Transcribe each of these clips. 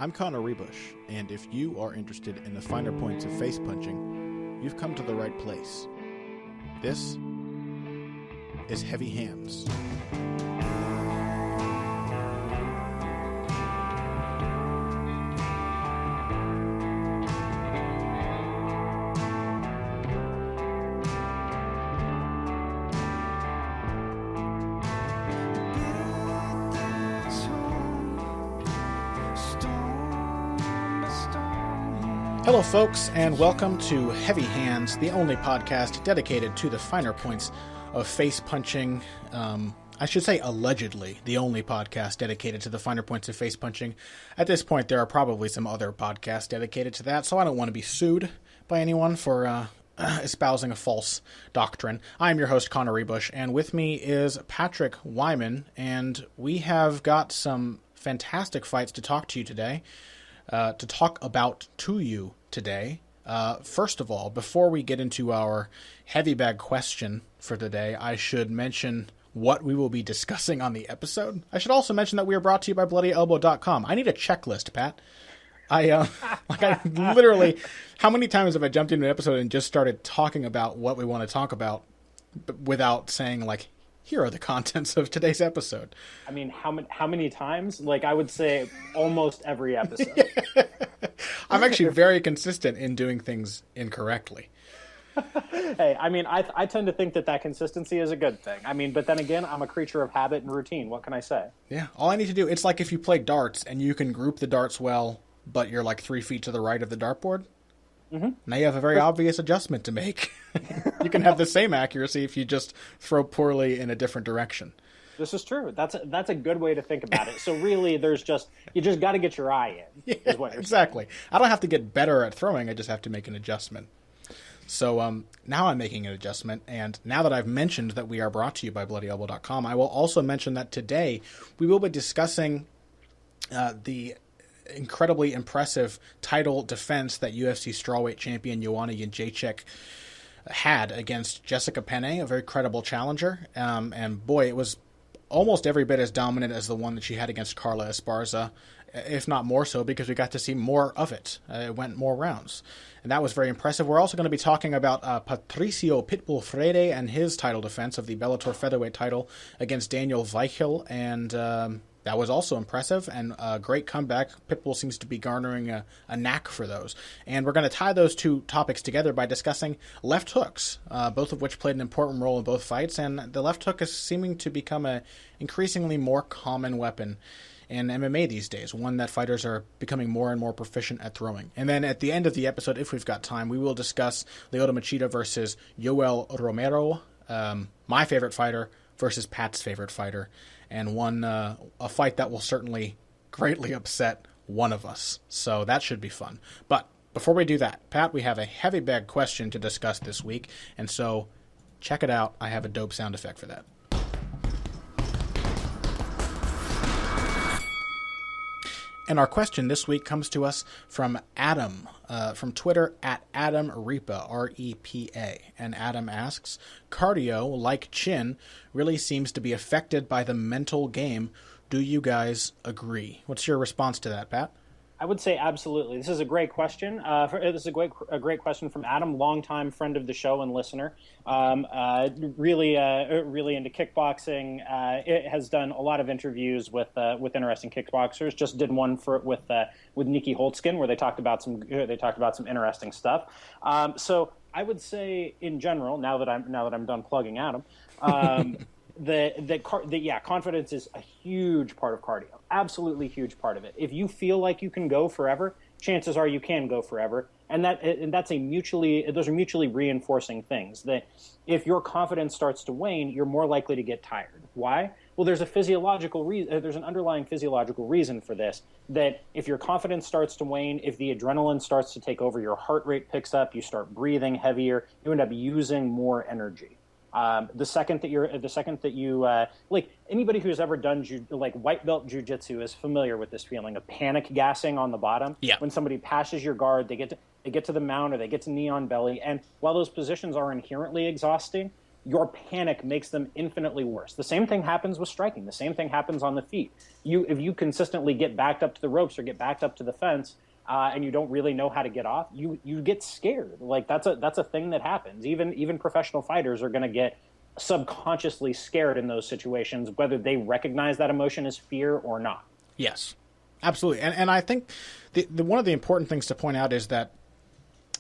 I'm Connor Rebush, and if you are interested in the finer points of face punching, you've come to the right place. This is Heavy Hands. Hello, folks, and welcome to Heavy Hands, the only podcast dedicated to the finer points of face punching. I should say allegedly the only podcast dedicated to the finer points of face punching. At this point, there are probably some other podcasts dedicated to that, so I don't want to be sued by anyone for espousing a false doctrine. I'm your host, Connor Rebush, and with me is Patrick Wyman, and we have got some fantastic fights to talk to you today. To talk about to you today. First of all, before we get into our heavy bag question for today, I should mention what we will be discussing on the episode. I should also mention that we are brought to you by BloodyElbow.com. I need a checklist, Pat. I literally, how many times have I jumped into an episode and just started talking about what we want to talk about without saying, like, here are the contents of today's episode? I mean, how many times? Like, I would say almost every episode. I'm actually very consistent in doing things incorrectly. Hey, I mean, I tend to think that consistency is a good thing. I mean, but then again, I'm a creature of habit and routine. What can I say? Yeah, all I need to do, it's like if you play darts and you can group the darts well, but you're like 3 feet to the right of the dartboard. Mm-hmm. Now you have a very obvious adjustment to make. You can have the same accuracy if you just throw poorly in a different direction. This is true. That's a good way to think about it. So really, you just got to get your eye in. Yeah, is what you're exactly. Saying. I don't have to get better at throwing. I just have to make an adjustment. So now I'm making an adjustment, and now that I've mentioned that we are brought to you by BloodyElbow.com, I will also mention that today we will be discussing the incredibly impressive title defense that UFC strawweight champion Joanna Jedrzejczyk had against Jessica Penne, a very credible challenger. And boy, it was almost every bit as dominant as the one that she had against Carla Esparza, if not more so, because we got to see more of it. It went more rounds. And that was very impressive. We're also going to be talking about Patricio Pitbull Freire and his title defense of the Bellator featherweight title against Daniel Weichel, and that was also impressive and a great comeback. Pitbull seems to be garnering a knack for those. And we're going to tie those two topics together by discussing left hooks, both of which played an important role in both fights. And the left hook is seeming to become an increasingly more common weapon in MMA these days, one that fighters are becoming more and more proficient at throwing. And then at the end of the episode, if we've got time, we will discuss Lyoto Machida versus Yoel Romero, my favorite fighter versus Pat's favorite fighter, and a fight that will certainly greatly upset one of us. So that should be fun. But before we do that, Pat, we have a heavy bag question to discuss this week, and so check it out. I have a dope sound effect for that. And our question this week comes to us from Adam, from Twitter at Adam Repa, R-E-P-A. And Adam asks, cardio, like chin, really seems to be affected by the mental game. Do you guys agree? What's your response to that, Pat? I would say absolutely. This is a great question. This is a great question from Adam, longtime friend of the show and listener. Really into kickboxing. It has done a lot of interviews with interesting kickboxers. Just did one with Nikki Holtzkin where they talked about some interesting stuff. So I would say in general, now that I'm done plugging Adam. Confidence is a huge part of cardio. Absolutely huge part of it. If you feel like you can go forever, chances are you can go forever. And those are mutually reinforcing things. That if your confidence starts to wane, you're more likely to get tired. Why? Well, there's an underlying physiological reason for this. That if your confidence starts to wane, if the adrenaline starts to take over, your heart rate picks up, you start breathing heavier, you end up using more energy. The second that you like anybody who's ever done white belt jiu-jitsu is familiar with this feeling of panic gassing on the bottom. Yeah. When somebody passes your guard, they get to the mount or they get to knee on belly, and while those positions are inherently exhausting, your panic makes them infinitely worse. The same thing happens with striking. The same thing happens on the feet. If you consistently get backed up to the ropes or get backed up to the fence, and you don't really know how to get off, you get scared. Like that's a thing that happens. Even professional fighters are going to get subconsciously scared in those situations, whether they recognize that emotion as fear or not. Yes, absolutely. And I think the one of the important things to point out is that,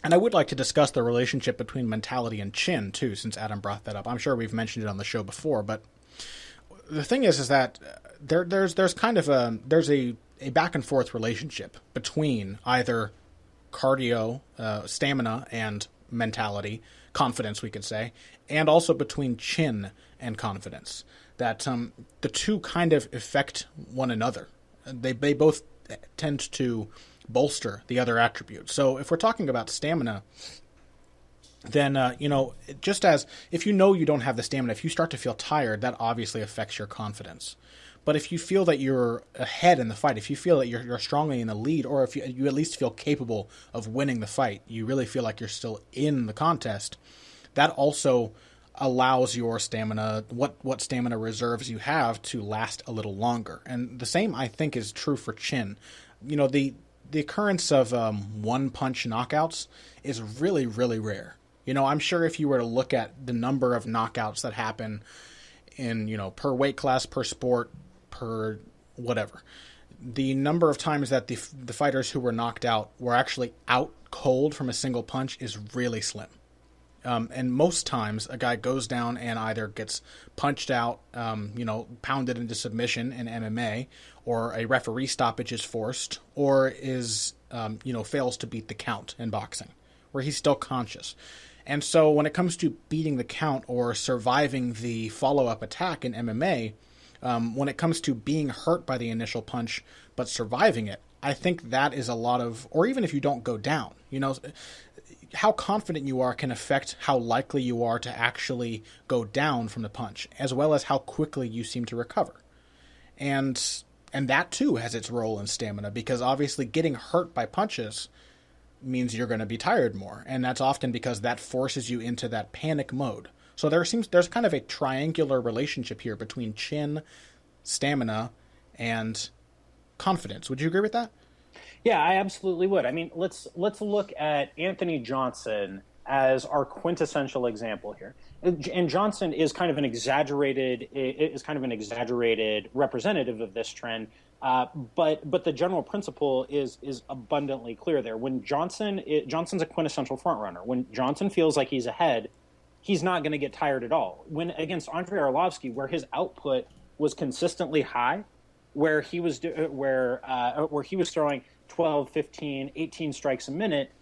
and I would like to discuss the relationship between mentality and chin too, since Adam brought that up. I'm sure we've mentioned it on the show before, but the thing is that there's kind of a back and forth relationship between either cardio, stamina, and mentality, confidence, we could say, and also between chin and confidence. That the two kind of affect one another. They both tend to bolster the other attribute. So if we're talking about stamina, then, just as if you don't have the stamina, if you start to feel tired, that obviously affects your confidence. But if you feel that you're ahead in the fight, if you feel that you're strongly in the lead, or if you at least feel capable of winning the fight, you really feel like you're still in the contest, that also allows your stamina, what stamina reserves you have, to last a little longer. And the same, I think, is true for chin. The occurrence of one-punch knockouts is really, really rare. I'm sure if you were to look at the number of knockouts that happen in, per weight class, per sport, per whatever, the number of times that the fighters who were knocked out were actually out cold from a single punch is really slim. And most times a guy goes down and either gets punched out, pounded into submission in MMA, or a referee stoppage is forced, or is, fails to beat the count in boxing, where he's still conscious. And so when it comes to beating the count or surviving the follow-up attack in MMA, when it comes to being hurt by the initial punch but surviving it, I think that is a lot of, or even if you don't go down, how confident you are can affect how likely you are to actually go down from the punch, as well as how quickly you seem to recover. And that too has its role in stamina, because obviously getting hurt by punches means you're going to be tired more, and that's often because that forces you into that panic mode. So there's kind of a triangular relationship here between chin, stamina, and confidence. Would you agree with that? Yeah, I absolutely would. I mean, let's look at Anthony Johnson as our quintessential example here. And Johnson is kind of an exaggerated representative of this trend. But the general principle is abundantly clear there. When Johnson's a quintessential front runner. When Johnson feels like he's ahead, he's not going to get tired at all. When against Andrei Arlovski, where his output was consistently high, where he was throwing 12, 15, 18 strikes a minute,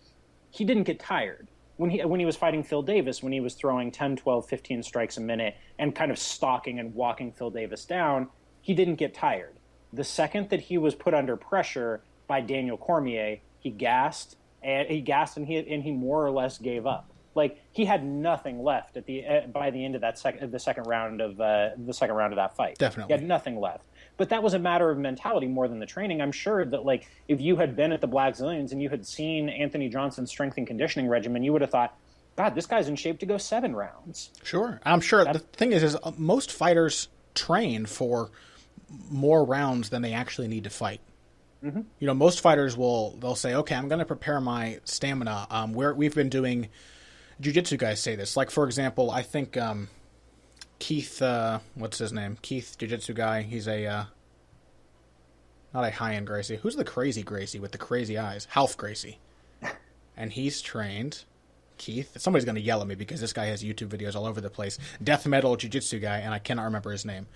he didn't get tired. When he was fighting Phil Davis, when he was throwing 10, 12, 15 strikes a minute and kind of stalking and walking Phil Davis down, he didn't get tired. The second that he was put under pressure by Daniel Cormier, he gassed and he more or less gave up. Like, he had nothing left by the end of the second round of that fight. Definitely, he had nothing left. But that was a matter of mentality more than the training. I'm sure that, like, if you had been at the Blackzilians and you had seen Anthony Johnson's strength and conditioning regimen, you would have thought, God, this guy's in shape to go 7 rounds. Sure, I'm sure. The thing is most fighters train for more rounds than they actually need to fight. Mm-hmm. Most fighters they'll say, okay, I'm going to prepare my stamina. We've been doing jiu-jitsu guys say this. Like, for example, I think Keith, what's his name? Keith, jiu-jitsu guy. He's not a high-end Gracie. Who's the crazy Gracie with the crazy eyes? Half Gracie. And he's trained. Keith, somebody's going to yell at me because this guy has YouTube videos all over the place. Death metal jiu-jitsu guy, and I cannot remember his name.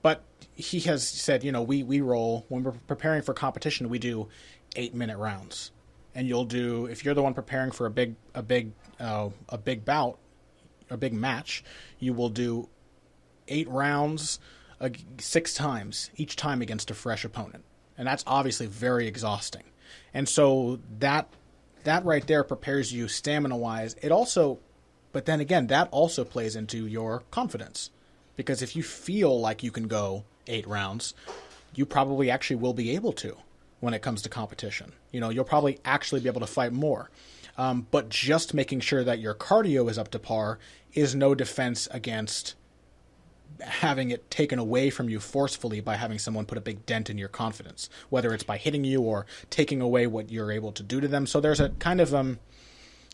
But he has said, we roll, when we're preparing for competition, we do 8-minute rounds. And you'll do, if you're the one preparing for a big bout, a big match, you will do 8 rounds 6 times, each time against a fresh opponent. And that's obviously very exhausting. And so that right there prepares you stamina-wise. But then again, that also plays into your confidence. Because if you feel like you can go 8 rounds, you probably actually will be able to when it comes to competition. You'll probably actually be able to fight more. But just making sure that your cardio is up to par is no defense against having it taken away from you forcefully by having someone put a big dent in your confidence, whether it's by hitting you or taking away what you're able to do to them. So there's a kind of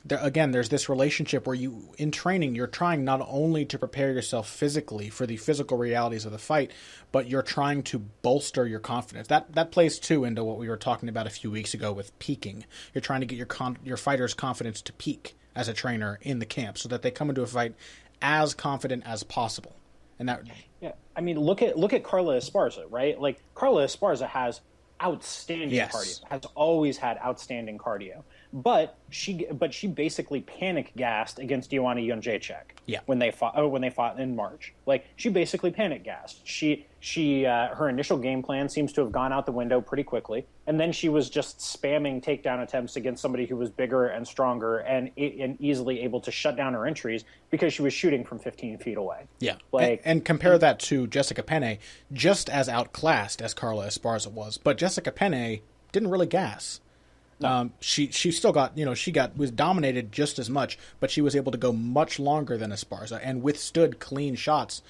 there's this relationship where in training, you're trying not only to prepare yourself physically for the physical realities of the fight, but you're trying to bolster your confidence. That plays too into what we were talking about a few weeks ago with peaking. You're trying to get your fighter's confidence to peak as a trainer in the camp so that they come into a fight as confident as possible. And that, yeah, I mean, look at Carla Esparza, right? Like, Carla Esparza has outstanding cardio, has always had outstanding cardio. But she basically panic gassed against Joanna Jedrzejczyk when they fought in March. Like, she basically panic gassed. Her initial game plan seems to have gone out the window pretty quickly, and then she was just spamming takedown attempts against somebody who was bigger and stronger and easily able to shut down her entries because she was shooting from 15 feet away. Yeah, and compare that to Jessica Penne, just as outclassed as Carla Esparza was, but Jessica Penne didn't really gas. She still got, was dominated just as much, but she was able to go much longer than Esparza and withstood clean shots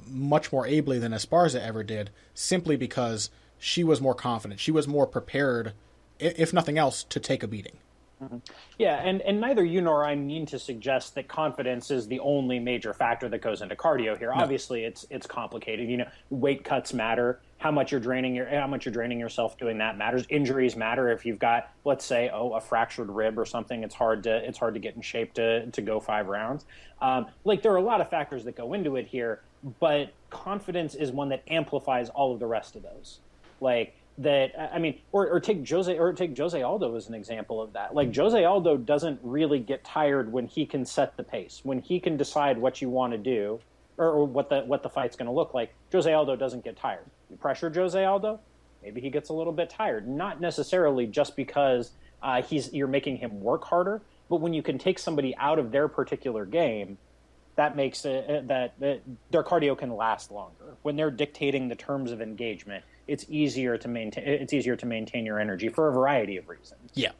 much more ably than Esparza ever did, simply because she was more confident. She was more prepared, if nothing else, to take a beating. Mm-hmm. Yeah, and neither you nor I mean to suggest that confidence is the only major factor that goes into cardio here. No. Obviously, it's complicated. Weight cuts matter. How much you're draining yourself doing that matters. Injuries matter. If you've got, let's say, a fractured rib or something, it's hard to get in shape to go 5 rounds. There are a lot of factors that go into it here, but confidence is one that amplifies all of the rest of those. Take Jose Aldo as an example of that. Like, Jose Aldo doesn't really get tired when he can set the pace, when he can decide what you want to do, or what the fight's going to look like. Jose Aldo doesn't get tired. You pressure Jose Aldo, maybe he gets a little bit tired. Not necessarily just because you're making him work harder, but when you can take somebody out of their particular game, that makes it that their cardio can last longer. When they're dictating the terms of engagement, it's easier to maintain your energy for a variety of reasons. Yeah.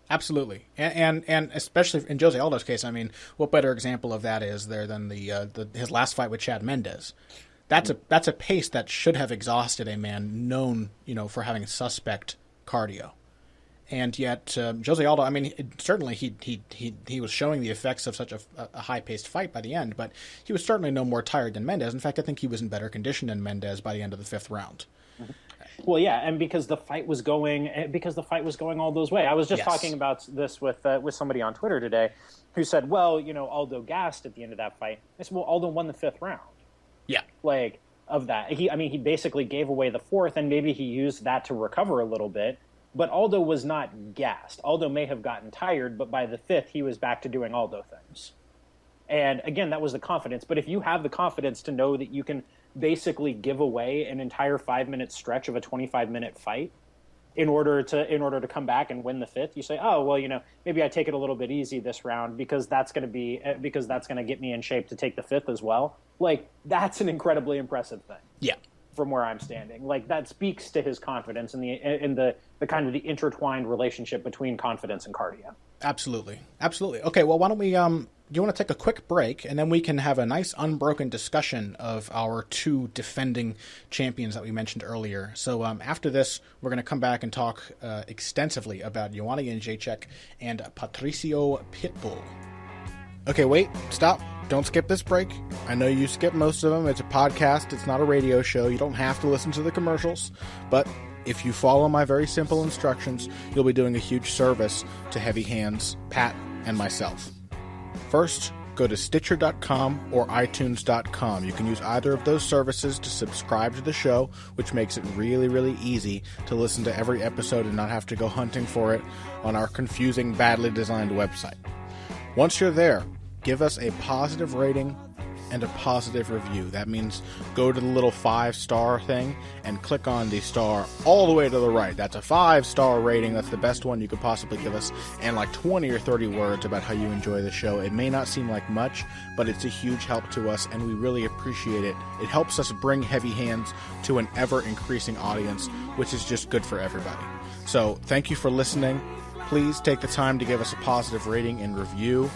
Absolutely, and especially in Jose Aldo's case, I mean, what better example of that is there than his last fight with Chad Mendes? That's a pace that should have exhausted a man known, for having suspect cardio, and yet Jose Aldo, I mean, certainly he was showing the effects of such a high paced fight by the end, but he was certainly no more tired than Mendes. In fact, I think he was in better condition than Mendes by the end of the 5th round. Mm-hmm. Well, yeah, and because the fight was going all those ways. I was just talking about this with somebody on Twitter today, who said, "Well, Aldo gassed at the end of that fight." I said, "Well, Aldo won the 5th round." Yeah, of that, he basically gave away the 4th, and maybe he used that to recover a little bit. But Aldo was not gassed. Aldo may have gotten tired, but by the 5th, he was back to doing Aldo things. And again, that was the confidence. But if you have the confidence to know that you can basically give away an entire 5-minute stretch of a 25-minute fight in order to come back and win the 5th, you say, oh, well, maybe I take it a little bit easy this round because that's going to get me in shape to take the 5th as well. That's an incredibly impressive thing. Yeah. From where I'm standing, that speaks to his confidence and the kind of the intertwined relationship between confidence and cardio. Absolutely. Okay, well, why don't we do you want to take a quick break, and then we can have a nice unbroken discussion of our 2 defending champions that we mentioned earlier. So after this, we're going to come back and talk extensively about Joanna Jedrzejczyk and Patricio Pitbull. Okay, wait, stop. Don't skip this break. I know you skip most of them. It's a podcast. It's not a radio show. You don't have to listen to the commercials. But if you follow my very simple instructions, you'll be doing a huge service to Heavy Hands, Pat, and myself. First, go to Stitcher.com or iTunes.com. You can use either of those services to subscribe to the show, which makes it really, really easy to listen to every episode and not have to go hunting for it on our confusing, badly designed website. Once you're there, give us a positive rating and a positive review. That means go to the little 5-star thing and click on the star all the way to the right. That's a 5-star rating. That's the best one you could possibly give us, and 20 or 30 words about how you enjoy the show. It may not seem like much, but it's a huge help to us, and we really appreciate it. It helps us bring Heavy Hands to an ever-increasing audience, which is just good for everybody. So thank you for listening. please take the time to give us a positive rating and review.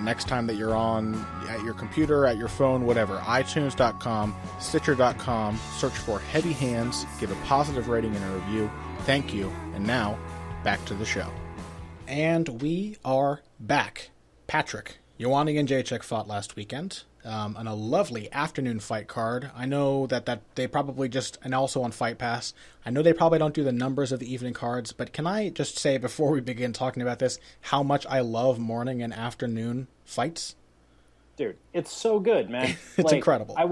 Next time that you're on at your computer, at your phone, whatever, iTunes.com, Stitcher.com, search for Heavy Hands, give a positive rating and a review. Thank you. And now, back to the show. And we are back. Patrick, Joanna Jedrzejczyk fought last weekend on a lovely afternoon fight card. I know that they probably just, and also on Fight Pass, I know they probably don't do the numbers of the evening cards, but can I just say before we begin talking about this, how much I love morning and afternoon fights? Dude, it's so good, man. It's incredible. I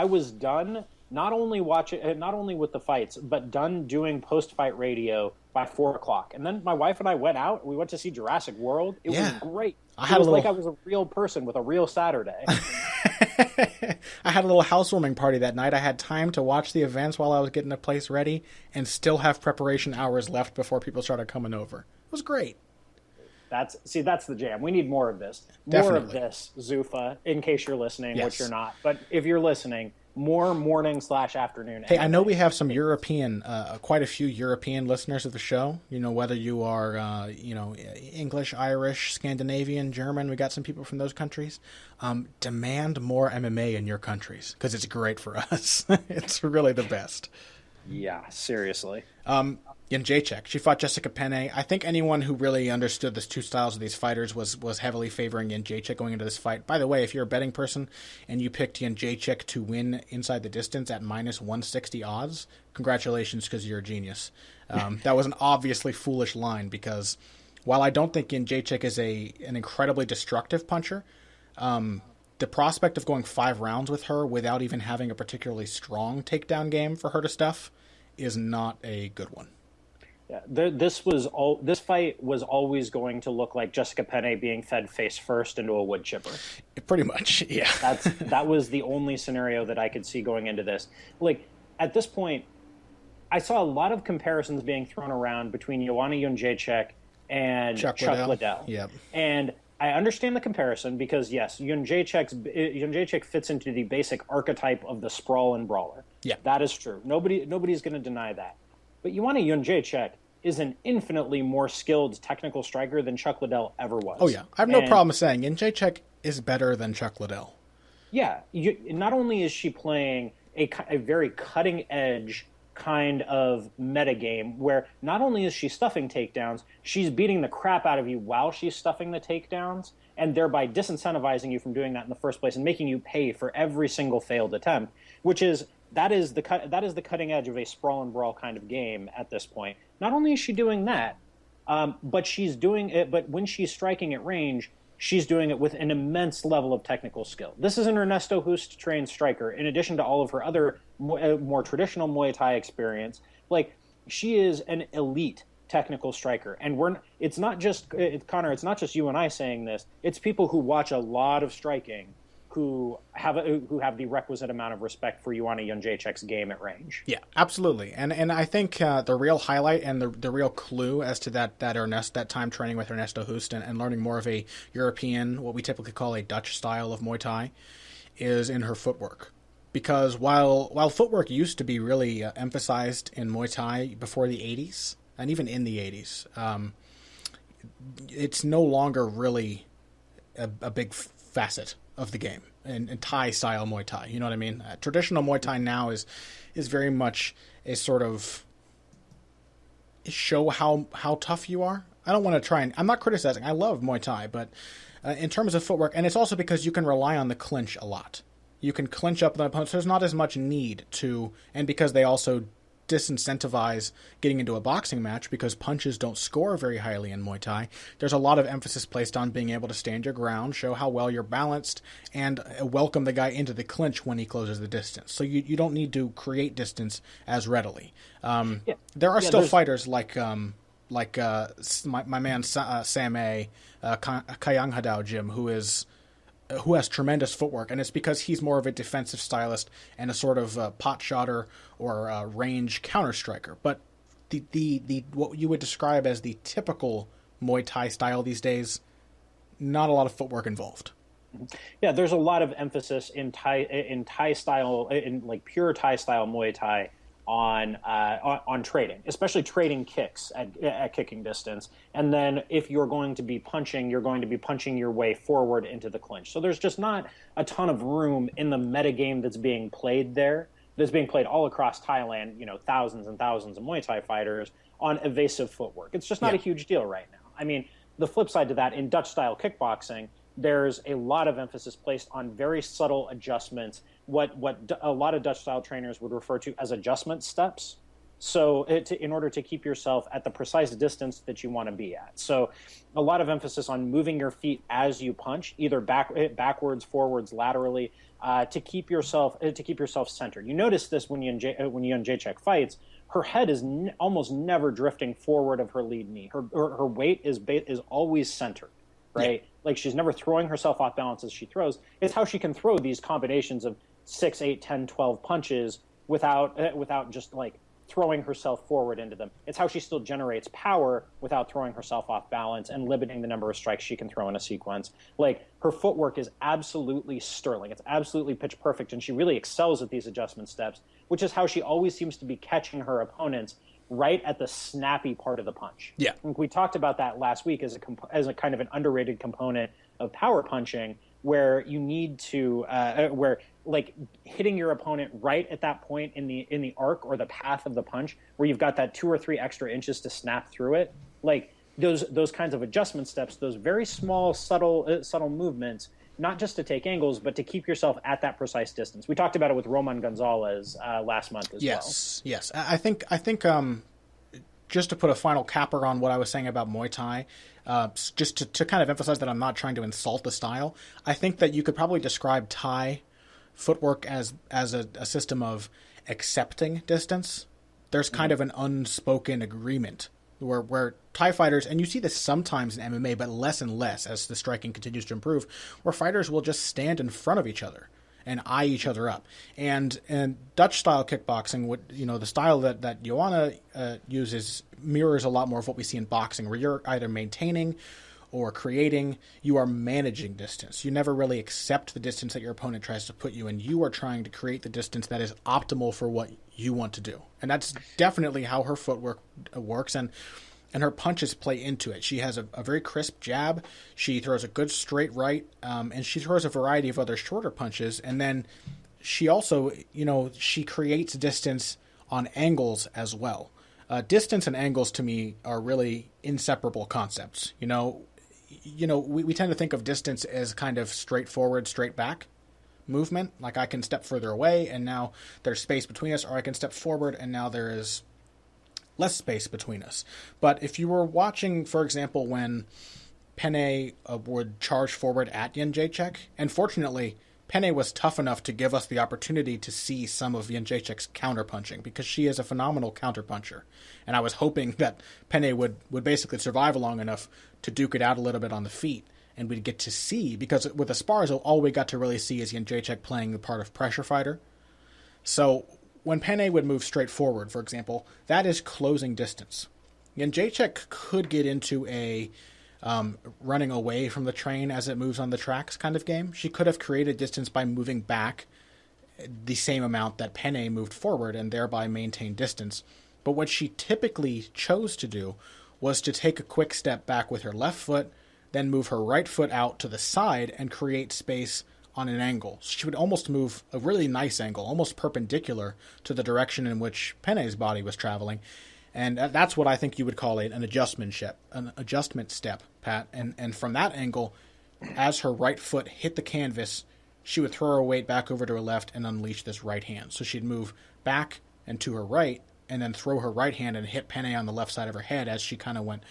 was done not only with the fights, but done doing post-fight radio by 4:00. And then my wife and I went out. We went to see Jurassic World. It was great. It was like I was a real person with a real Saturday. I had a little housewarming party that night. I had time to watch the events while I was getting the place ready and still have preparation hours left before people started coming over. It was great. That's the jam. We need more of this. Definitely. More of this, Zuffa, in case you're listening, yes. Which you're not. But if you're listening, more morning/afternoon. Hey, I know we have some European, quite a few European listeners of the show. You know, whether you are, English, Irish, Scandinavian, German, we got some people from those countries. Demand more MMA in your countries because it's great for us. It's really the best. Yeah, seriously. Jedrzejczyk, she fought Jessica Penne. I think anyone who really understood the two styles of these fighters was heavily favoring Jedrzejczyk going into this fight. By the way, if you're a betting person and you picked Jedrzejczyk to win inside the distance at minus 160 odds, congratulations, because you're a genius. That was an obviously foolish line because while I don't think Jedrzejczyk is an incredibly destructive puncher, the prospect of going 5 rounds with her without even having a particularly strong takedown game for her to stuff is not a good one. Yeah, this fight was always going to look like Jessica Penne being fed face first into a wood chipper. Pretty much, yeah. That was the only scenario that I could see going into this. Like, at this point, I saw a lot of comparisons being thrown around between Joanna Jedrzejczyk and Chuck Liddell. Yep. And I understand the comparison because, yes, Jedrzejczyk fits into the basic archetype of the sprawl and brawler. Yeah. That is true. Nobody's going to deny that. But Joanna Jedrzejczyk is an infinitely more skilled technical striker than Chuck Liddell ever was. Oh, yeah. I have no problem saying Jedrzejczyk is better than Chuck Liddell. Yeah. Not only is she playing a very cutting-edge kind of metagame where not only is she stuffing takedowns, she's beating the crap out of you while she's stuffing the takedowns and thereby disincentivizing you from doing that in the first place and making you pay for every single failed attempt, that is the cutting edge of a sprawl and brawl kind of game at this point. Not only is she doing that, but she's doing it. But when she's striking at range, she's doing it with an immense level of technical skill. This is an Ernesto Hoost trained striker, in addition to all of her other more traditional Muay Thai experience. Like, she is an elite technical striker, and it's not just Connor. It's not just you and I saying this. It's people who watch a lot of striking who have the requisite amount of respect for Joanna Jedrzejczyk's game at range. Yeah, absolutely. And I think the real highlight and the real clue as to that time training with Ernesto Hoost and learning more of a European, what we typically call a Dutch style of Muay Thai, is in her footwork. Because while footwork used to be really emphasized in Muay Thai before the 80s, and even in the 80s, it's no longer really a big facet of the game and Thai style Muay Thai. You know what I mean? Traditional Muay Thai now is very much a sort of show how tough you are. I don't want to try and I'm not criticizing. I love Muay Thai, but in terms of footwork, and it's also because you can rely on the clinch a lot. You can clinch up the opponent, so there's not as much need to, and because they also disincentivize getting into a boxing match because punches don't score very highly in Muay Thai. There's a lot of emphasis placed on being able to stand your ground, show how well you're balanced, and welcome the guy into the clinch when he closes the distance. So you don't need to create distance as readily. There are still fighters like my man Sam A, Kayang Hadao Jim, who has tremendous footwork, and it's because he's more of a defensive stylist and a sort of pot shotter or range counter striker. But the what you would describe as the typical Muay Thai style these days, not a lot of footwork involved. Yeah, there's a lot of emphasis in Thai style, in like pure Thai style Muay Thai, on trading, especially trading kicks at kicking distance. And then if you're going to be punching, you're going to be punching your way forward into the clinch. So there's just not a ton of room in the metagame that's being played there, that's being played all across Thailand, thousands and thousands of Muay Thai fighters on evasive footwork. It's just not a huge deal right now. I mean, the flip side to that, in Dutch-style kickboxing, there's a lot of emphasis placed on very subtle adjustments, what a lot of Dutch-style trainers would refer to as adjustment steps. So in order to keep yourself at the precise distance that you want to be at. So a lot of emphasis on moving your feet as you punch, either backwards, forwards, laterally, to keep yourself centered. You notice this when Joanna Jedrzejczyk fights. Her head is almost never drifting forward of her lead knee. Her weight is always centered, right? Yeah. Like she's never throwing herself off balance as she throws. It's how she can throw these combinations of 6, 8, 10, 12 punches without just like throwing herself forward into them. It's how she still generates power without throwing herself off balance and limiting the number of strikes she can throw in a sequence. Like, her footwork is absolutely sterling. It's absolutely pitch perfect, and she really excels at these adjustment steps, which is how she always seems to be catching her opponents right at the snappy part of the punch. Yeah. We talked about that last week as a kind of an underrated component of power punching, where you need to where like hitting your opponent right at that point in the arc or the path of the punch, where you've got that 2 or 3 extra inches to snap through it. Like those kinds of adjustment steps, those very small subtle movements, not just to take angles, but to keep yourself at that precise distance. We talked about it with Roman Gonzalez last month as well. Yes. I think just to put a final capper on what I was saying about Muay Thai, just to kind of emphasize that I'm not trying to insult the style, I think that you could probably describe Thai footwork as a system of accepting distance. There's kind of an unspoken agreement where Thai fighters, and you see this sometimes in MMA, but less and less as the striking continues to improve, where fighters will just stand in front of each other and eye each other up. And Dutch style kickboxing, the style that Joanna uses mirrors a lot more of what we see in boxing, where you're either maintaining or creating, you are managing distance. You never really accept the distance that your opponent tries to put you in. You are trying to create the distance that is optimal for what you want to do. And that's definitely how her footwork works, and her punches play into it. She has a very crisp jab. She throws a good straight right, and she throws a variety of other shorter punches. And then she also, she creates distance on angles as well. Distance and angles to me are really inseparable concepts. We tend to think of distance as kind of straightforward, straight back movement. Like, I can step further away and now there's space between us, or I can step forward and now there is less space between us. But if you were watching, for example, when Penne would charge forward at Jedrzejczyk, and fortunately Penne was tough enough to give us the opportunity to see some of Jedrzejczyk's counterpunching, because she is a phenomenal counterpuncher. And I was hoping that Penne would basically survive long enough to duke it out a little bit on the feet, and we'd get to see, because with the spars, all we got to really see is Jedrzejczyk playing the part of pressure fighter. So when Penne would move straight forward, for example, that is closing distance. Jedrzejczyk could get into a running away from the train as it moves on the tracks kind of game. She could have created distance by moving back the same amount that Penne moved forward and thereby maintain distance. But what she typically chose to do was to take a quick step back with her left foot, then move her right foot out to the side and create space on an angle. She would almost move a really nice angle, almost perpendicular to the direction in which Penne's body was traveling. And that's what I think you would call an adjustment step, Pat. And from that angle, as her right foot hit the canvas, she would throw her weight back over to her left and unleash this right hand. So she'd move back and to her right, and then throw her right hand and hit Penne on the left side of her head as she kind of went,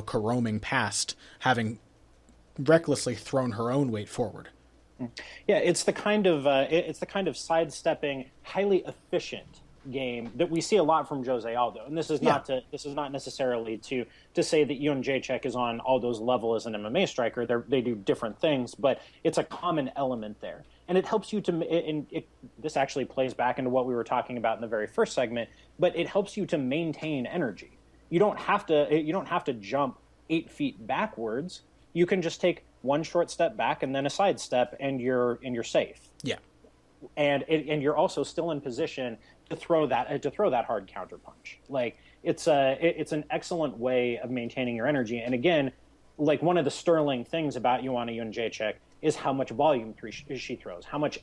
caroming past, having recklessly thrown her own weight forward. Yeah, it's the kind of sidestepping, highly efficient game that we see a lot from Jose Aldo. And this is not necessarily to say that Joanna Jedrzejczyk is on Aldo's level as an MMA striker. They do different things, but it's a common element there. And it helps you this actually plays back into what we were talking about in the very first segment, but it helps you to maintain energy. You don't have to jump 8 feet backwards. You can just take one short step back and then a side step, and you're safe. Yeah. and you're also still in position to throw that hard counter punch. Like it's an excellent way of maintaining your energy. And again, like one of the sterling things about Joanna Jedrzejczyk is how much volume she throws, how much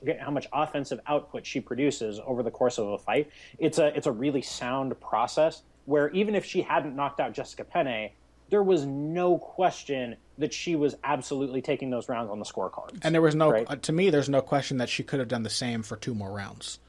offensive output she produces over the course of a fight. It's a really sound process where even if she hadn't knocked out Jessica Penne, there was no question that she was absolutely taking those rounds on the scorecards. And there was no, right? To me, there's no question that she could have done the same for 2 more rounds.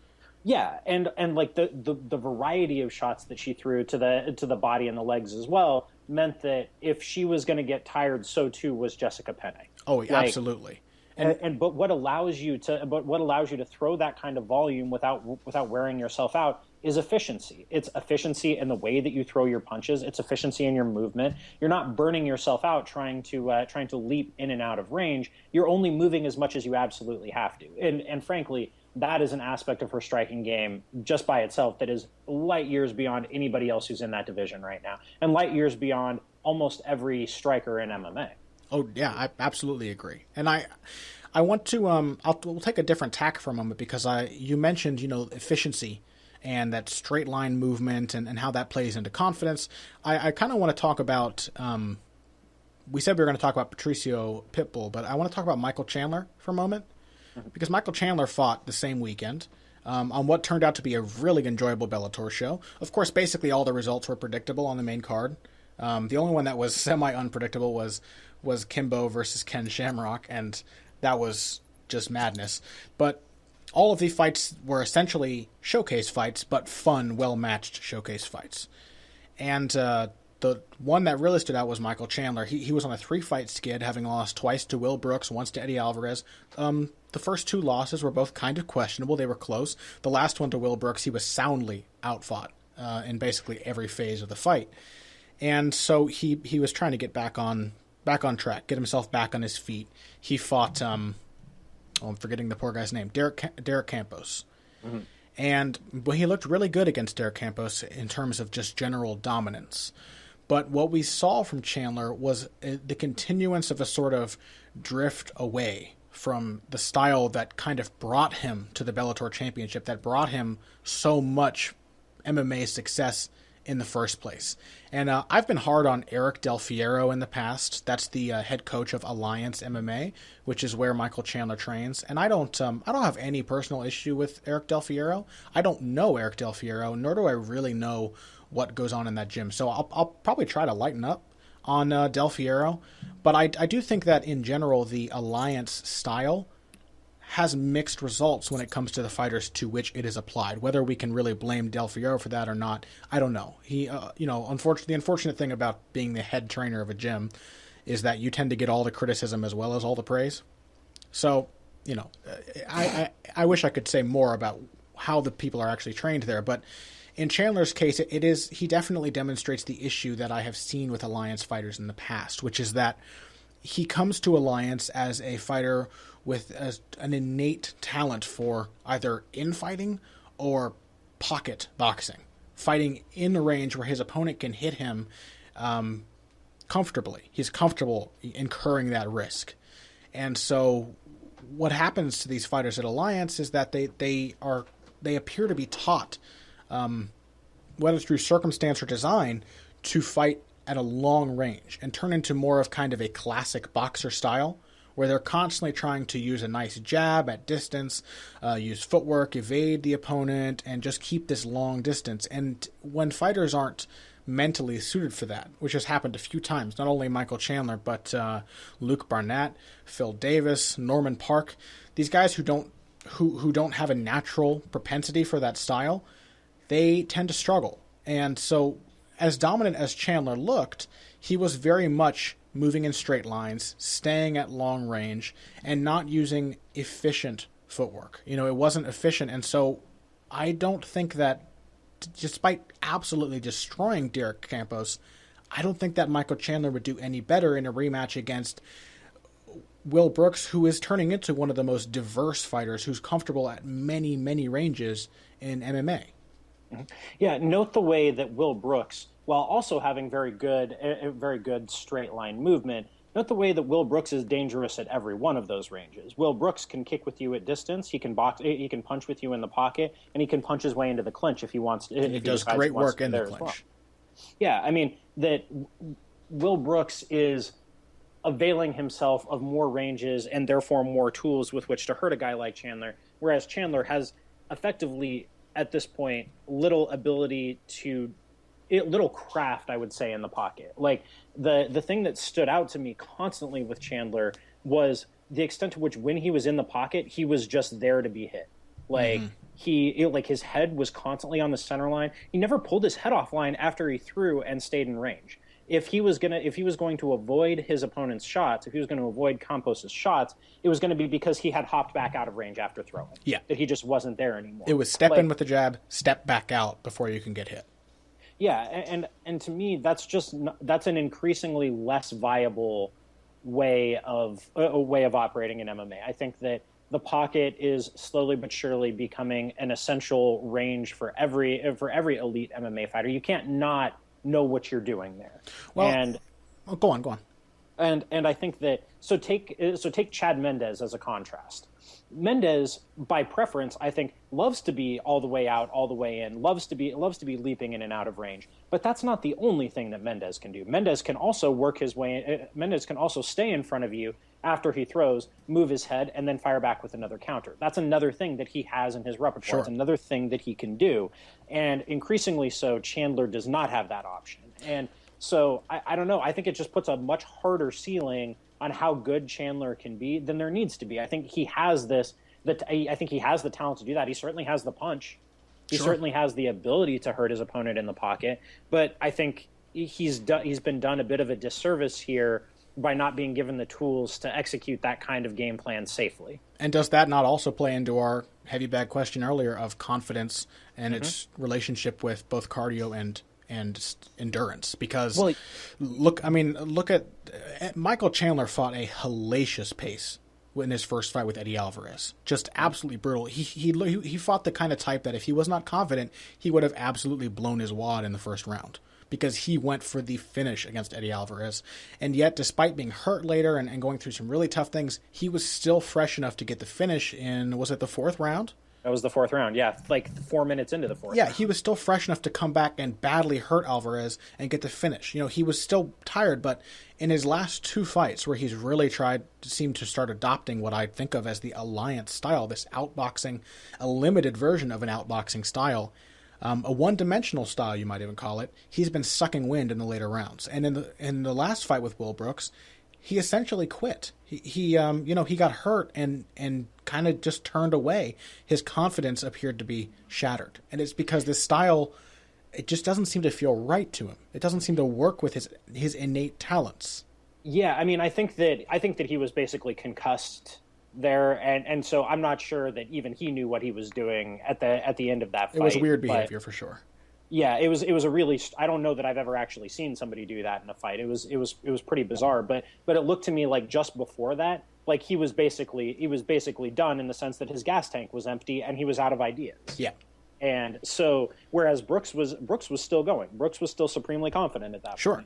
Yeah, and like the variety of shots that she threw to the body and the legs as well meant that if she was going to get tired, so too was Jessica Penne. Oh, absolutely. But what allows you to throw that kind of volume without wearing yourself out is efficiency. It's efficiency in the way that you throw your punches. It's efficiency in your movement. You're not burning yourself out trying to leap in and out of range. You're only moving as much as you absolutely have to. And frankly, that is an aspect of her striking game just by itself that is light years beyond anybody else who's in that division right now, and light years beyond almost every striker in MMA. Oh yeah, I absolutely agree. And I want to we'll take a different tack for a moment because you mentioned efficiency and that straight line movement and how that plays into confidence. I kind of want to talk about. We said we were going to talk about Patricio Pitbull, but I want to talk about Michael Chandler for a moment. Because Michael Chandler fought the same weekend on what turned out to be a really enjoyable Bellator show. Of course, basically all the results were predictable on the main card. The only one that was semi-unpredictable was Kimbo versus Ken Shamrock, and that was just madness. But all of the fights were essentially showcase fights, but fun, well-matched showcase fights. And the one that really stood out was Michael Chandler. He was on a 3-fight skid, having lost twice to Will Brooks, once to Eddie Alvarez. The first 2 losses were both kind of questionable. They were close. The last one to Will Brooks, he was soundly outfought in basically every phase of the fight. And so he was trying to get back on track, get himself back on his feet. He fought, I'm forgetting the poor guy's name, Derek Campos. Mm-hmm. And he looked really good against Derek Campos in terms of just general dominance. But what we saw from Chandler was the continuance of a sort of drift away from the style that kind of brought him to the Bellator Championship, that brought him so much MMA success in the first place. And I've been hard on Eric Del Fiero in the past. That's the head coach of Alliance MMA, which is where Michael Chandler trains. And I don't have any personal issue with Eric Del Fiero. I don't know Eric Del Fiero, nor do I really know what goes on in that gym. So I'll probably try to lighten up on Del Fiero. But I do think that in general, the Alliance style has mixed results when it comes to the fighters to which it is applied. Whether we can really blame Del Fiero for that or not, I don't know. He, unfortunately, the unfortunate thing about being the head trainer of a gym is that you tend to get all the criticism as well as all the praise. So, I wish I could say more about how the people are actually trained there, but in Chandler's case, he definitely demonstrates the issue that I have seen with Alliance fighters in the past, which is that he comes to Alliance as a fighter with an innate talent for either infighting or pocket boxing, fighting in the range where his opponent can hit him comfortably. He's comfortable incurring that risk. And so what happens to these fighters at Alliance is that they appear to be taught, whether through circumstance or design, to fight at a long range and turn into more of kind of a classic boxer style, where they're constantly trying to use a nice jab at distance, use footwork, evade the opponent, and just keep this long distance. And when fighters aren't mentally suited for that, which has happened a few times, not only Michael Chandler, but Luke Barnett, Phil Davis, Norman Park, these guys who don't have a natural propensity for that style, they tend to struggle. And so as dominant as Chandler looked, he was very much moving in straight lines, staying at long range, and not using efficient footwork. It wasn't efficient. And so I don't think that, despite absolutely destroying Derek Campos, I don't think that Michael Chandler would do any better in a rematch against Will Brooks, who is turning into one of the most diverse fighters, who's comfortable at many, many ranges in MMA. Yeah, note the way that Will Brooks, while also having very good straight line movement, not the way that Will Brooks is dangerous at every one of those ranges. Will Brooks can kick with you at distance. He can box. He can punch with you in the pocket, and he can punch his way into the clinch if he wants to. And he does great work in the clinch. Well. Yeah, I mean that Will Brooks is availing himself of more ranges and therefore more tools with which to hurt a guy like Chandler, whereas Chandler has effectively at this point little craft, I would say, in the pocket. Like the thing that stood out to me constantly with Chandler was the extent to which when he was in the pocket, he was just there to be hit. Like his head was constantly on the center line. He never pulled his head off line after he threw and stayed in range. If he was going to avoid his opponent's shots, if he was going to avoid Campos's shots, it was going to be because he had hopped back out of range after throwing. Yeah, that he just wasn't there anymore. It was step in with the jab, step back out before you can get hit. Yeah, and to me, that's an increasingly less viable way of operating in MMA. I think that the pocket is slowly but surely becoming an essential range for every elite MMA fighter. You can't not know what you're doing there. Well, go on. And I think that take Chad Mendes as a contrast. Mendes, by preference, I think loves to be all the way out, all the way in, loves to be leaping in and out of range. But that's not the only thing that Mendes can do. Mendes can also work his way. Mendes can also stay in front of you after he throws, move his head, and then fire back with another counter. That's another thing that he has in his repertoire. Sure. It's another thing that he can do. And increasingly so, Chandler does not have that option. And so I don't know. I think it just puts a much harder ceiling on how good Chandler can be than there needs to be. I think he has I think he has the talent to do that. He certainly has the punch. He certainly has the ability to hurt his opponent in the pocket. But I think he's been done a bit of a disservice here by not being given the tools to execute that kind of game plan safely. And does that not also play into our heavy bag question earlier of confidence and its relationship with both cardio and endurance? Because look at Michael Chandler fought a hellacious pace in his first fight with Eddie Alvarez. Just absolutely brutal. He fought the kind of type that if he was not confident, he would have absolutely blown his wad in the first round, because he went for the finish against Eddie Alvarez. And yet, despite being hurt later and going through some really tough things, he was still fresh enough to get the finish in, was it the fourth round? That was the fourth round, yeah. Like 4 minutes into the fourth round. Yeah, he was still fresh enough to come back and badly hurt Alvarez and get the finish. You know, he was still tired, but in his last two fights where he's really seemed to start adopting what I think of as the alliance style, this outboxing, a limited version of an outboxing style, a one-dimensional style, you might even call it, he's been sucking wind in the later rounds. And in the last fight with Will Brooks, he essentially quit. He got hurt and kind of just turned away. His confidence appeared to be shattered. And it's because this style, it just doesn't seem to feel right to him. It doesn't seem to work with his innate talents. Yeah, I mean, I think that he was basically concussed there, and so I'm not sure that even he knew what he was doing at the end of that fight. It was weird behavior for sure. Yeah, it was a really, I don't know that I've ever actually seen somebody do that in a fight. It was pretty bizarre, but it looked to me like just before that, like he was basically done in the sense that his gas tank was empty and he was out of ideas. Yeah. And so, whereas Brooks was still going. Brooks was still supremely confident at that point. Sure.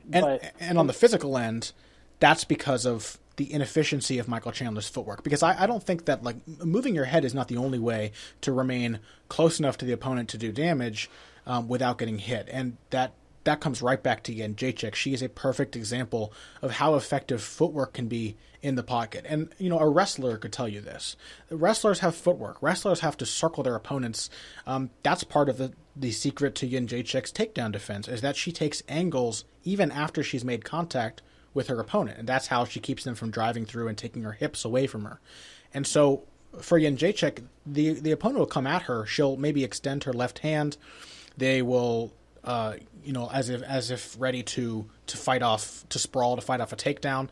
And on the physical end, that's because of the inefficiency of Michael Chandler's footwork. Because I don't think that, like, moving your head is not the only way to remain close enough to the opponent to do damage without getting hit. And that comes right back to Jedrzejczyk. She is a perfect example of how effective footwork can be in the pocket. And, you know, a wrestler could tell you this. Wrestlers have footwork. Wrestlers have to circle their opponents. That's part of the secret to Jedrzejczyk's takedown defense, is that she takes angles even after she's made contact with her opponent. And that's how she keeps them from driving through and taking her hips away from her. And so for Jedrzejczyk, the opponent will come at her. She'll maybe extend her left hand. They will, as if ready to fight off, to sprawl, to fight off a takedown.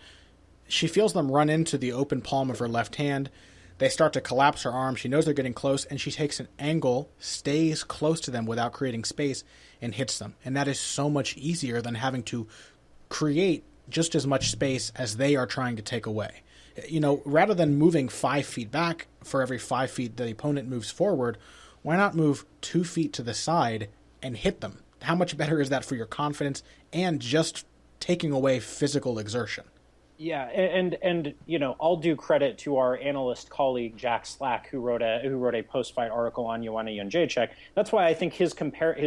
She feels them run into the open palm of her left hand. They start to collapse her arm. She knows they're getting close, and she takes an angle, stays close to them without creating space, and hits them. And that is so much easier than having to create just as much space as they are trying to take away. You know, rather than moving 5 feet back for every 5 feet the opponent moves forward, why not move 2 feet to the side and hit them? How much better is that for your confidence and just taking away physical exertion? Yeah, and I'll do credit to our analyst colleague Jack Slack, who wrote a post fight article on Joanna Jedrzejczyk. That's why I think his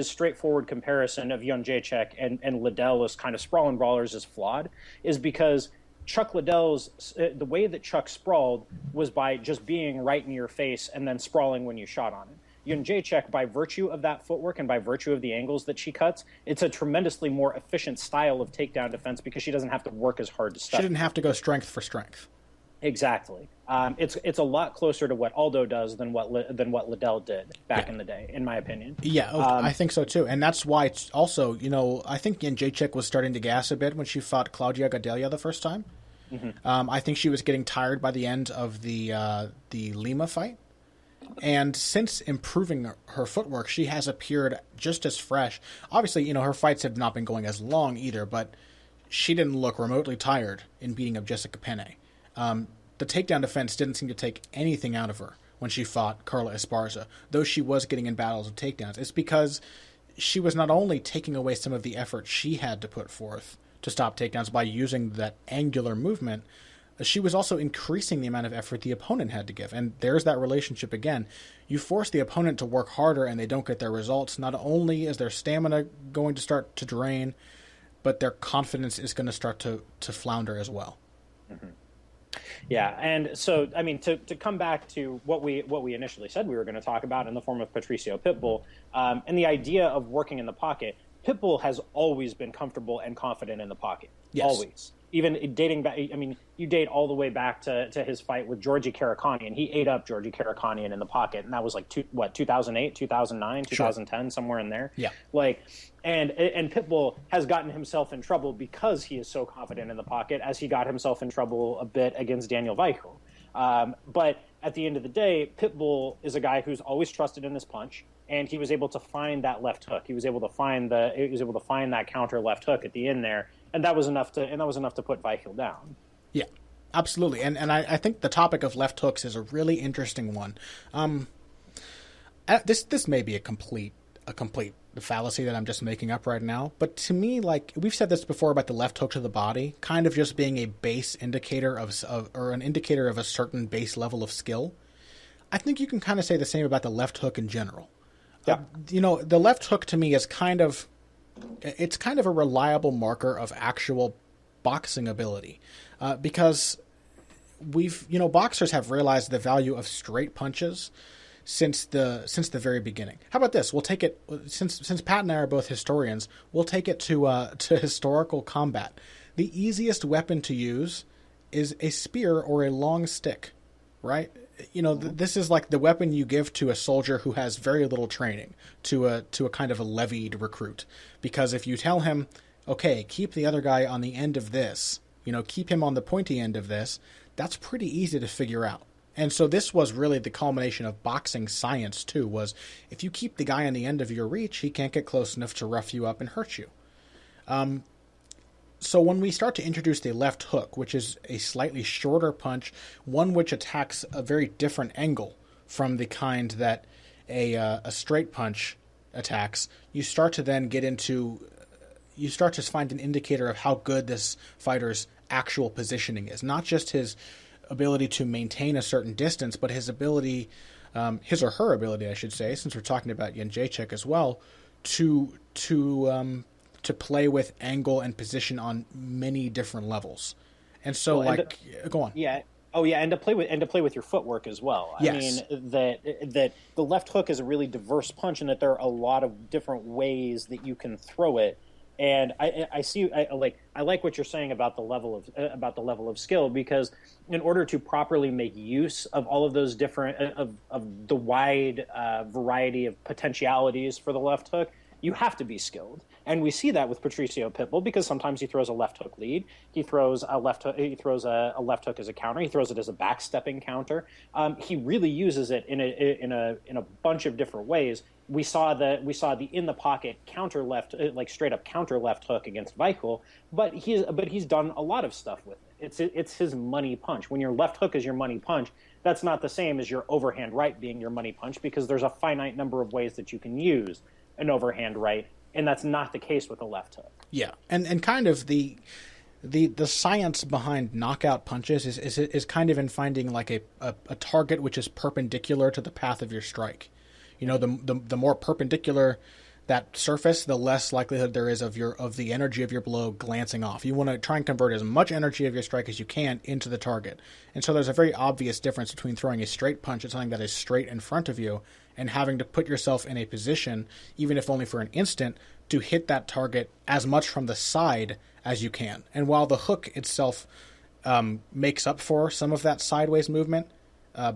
straightforward comparison of Jedrzejczyk and Liddell as kind of sprawling brawlers is flawed, is because Chuck Liddell's the way that Chuck sprawled was by just being right in your face and then sprawling when you shot on it. Jedrzejczyk, by virtue of that footwork and by virtue of the angles that she cuts, it's a tremendously more efficient style of takedown defense because she doesn't have to work as hard to stop. She didn't have to go strength for strength. Exactly. It's a lot closer to what Aldo does than what Liddell did back in the day, in my opinion. Yeah, I think so too, and that's why it's also, I think Jedrzejczyk was starting to gas a bit when she fought Claudia Gadelha the first time. Mm-hmm. I think she was getting tired by the end of the Lima fight. And since improving her footwork, she has appeared just as fresh. Obviously, her fights have not been going as long either, but she didn't look remotely tired in beating up Jessica Penne. The takedown defense didn't seem to take anything out of her when she fought Carla Esparza, though she was getting in battles of takedowns. It's because she was not only taking away some of the effort she had to put forth to stop takedowns by using that angular movement, she was also increasing the amount of effort the opponent had to give. And there's that relationship again. You force the opponent to work harder and they don't get their results. Not only is their stamina going to start to drain, but their confidence is going to start to flounder as well. Mm-hmm. Yeah, and so, I mean, to come back to what we initially said we were going to talk about in the form of Patricio Pitbull, and the idea of working in the pocket, Pitbull has always been comfortable and confident in the pocket. Yes. Always. Even dating back, I mean, you date all the way back to his fight with Georgie Karakanian. He ate up Georgie Karakanian in the pocket, and that was like 2008, 2009, 2010, sure. Somewhere in there. Yeah. And Pitbull has gotten himself in trouble because he is so confident in the pocket, as he got himself in trouble a bit against Daniel Weichel. But at the end of the day, Pitbull is a guy who's always trusted in his punch, and he was able to find that left hook. He was able to find that counter left hook at the end there. And that was enough to put Weichel down. Yeah, absolutely. And I think the topic of left hooks is a really interesting one. This may be a complete fallacy that I'm just making up right now, but to me, like we've said this before about the left hook to the body, kind of just being a base indicator or an indicator of a certain base level of skill. I think you can kind of say the same about the left hook in general. Yeah. The left hook to me is kind of a reliable marker of actual boxing ability, because boxers have realized the value of straight punches since the very beginning. How about this? We'll take it since Pat and I are both historians. We'll take it to historical combat. The easiest weapon to use is a spear or a long stick, right? This is like the weapon you give to a soldier who has very little training, to a kind of a levied recruit. Because if you tell him, okay, keep the other guy on the end of this, keep him on the pointy end of this, that's pretty easy to figure out. And so this was really the culmination of boxing science too, was if you keep the guy on the end of your reach, he can't get close enough to rough you up and hurt you. So when we start to introduce the left hook, which is a slightly shorter punch, one which attacks a very different angle from the kind that a straight punch attacks, you start to find an indicator of how good this fighter's actual positioning is. Not just his ability to maintain a certain distance, but his ability, his or her ability, I should say, since we're talking about Jedrzejczyk as well, to play with angle and position on many different levels. And so, go on. Yeah. Oh, yeah, and to play with your footwork as well. Yes. I mean that the left hook is a really diverse punch, in that there are a lot of different ways that you can throw it. And I like what you're saying about the level of skill, because in order to properly make use of all of those different of the wide variety of potentialities for the left hook, you have to be skilled. And we see that with Patricio Pitbull, because sometimes he throws a left hook lead. He throws a left hook. He throws a left hook as a counter. He throws it as a backstepping counter. He really uses it in a bunch of different ways. We saw the in the pocket counter left, like straight up counter left hook against Weichel. But he's done a lot of stuff with it. It's his money punch. When your left hook is your money punch, that's not the same as your overhand right being your money punch, because there's a finite number of ways that you can use an overhand right. And that's not the case with the left hook. Yeah, and kind of the the science behind knockout punches is kind of in finding like a target which is perpendicular to the path of your strike. You know, the more perpendicular that surface, the less likelihood there is of the energy of your blow glancing off. You want to try and convert as much energy of your strike as you can into the target. And so there's a very obvious difference between throwing a straight punch at something that is straight in front of you and having to put yourself in a position, even if only for an instant, to hit that target as much from the side as you can. And while the hook itself makes up for some of that sideways movement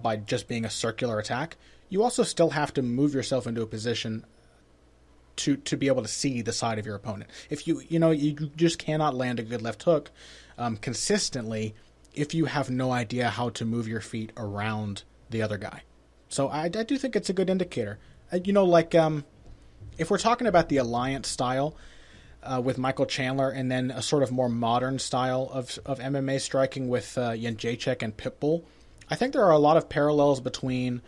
by just being a circular attack, you also still have to move yourself into a position to be able to see the side of your opponent. If you just cannot land a good left hook consistently if you have no idea how to move your feet around the other guy. So I do think it's a good indicator. If we're talking about the alliance style with Michael Chandler and then a sort of more modern style of MMA striking with Jedrzejczyk and Pitbull, I think there are a lot of parallels between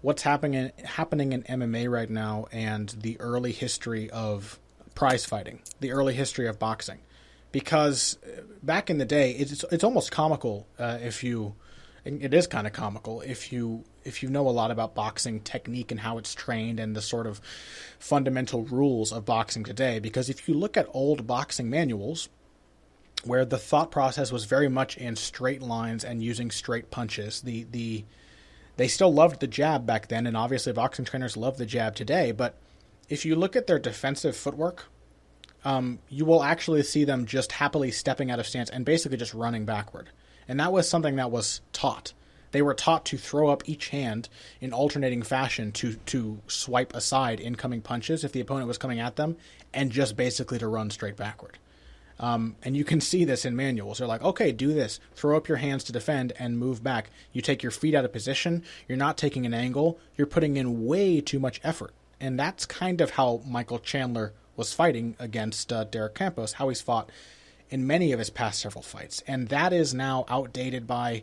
what's happening in MMA right now and the early history of prize fighting, the early history of boxing. Because back in the day, it's almost comical it is kind of comical if you know a lot about boxing technique and how it's trained and the sort of fundamental rules of boxing today. Because if you look at old boxing manuals, where the thought process was very much in straight lines and using straight punches, they still loved the jab back then, and obviously boxing trainers love the jab today, but if you look at their defensive footwork, you will actually see them just happily stepping out of stance and basically just running backward. And that was something that was taught. They were taught to throw up each hand in alternating fashion to swipe aside incoming punches if the opponent was coming at them, and just basically to run straight backward. And you can see this in manuals. They're like, okay, do this. Throw up your hands to defend and move back. You take your feet out of position. You're not taking an angle. You're putting in way too much effort. And that's kind of how Michael Chandler was fighting against Derek Campos, how he's fought in many of his past several fights. And that is now outdated by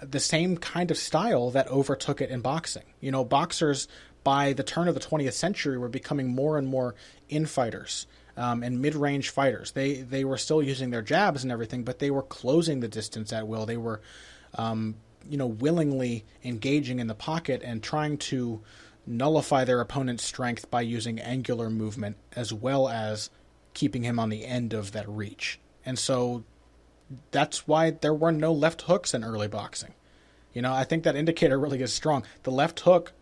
the same kind of style that overtook it in boxing. You know, boxers, by the turn of the 20th century, were becoming more and more infighters. And mid-range fighters. They were still using their jabs and everything, but they were closing the distance at will. They were, willingly engaging in the pocket and trying to nullify their opponent's strength by using angular movement as well as keeping him on the end of that reach. And so that's why there were no left hooks in early boxing. You know, I think that indicator really is strong. The left hook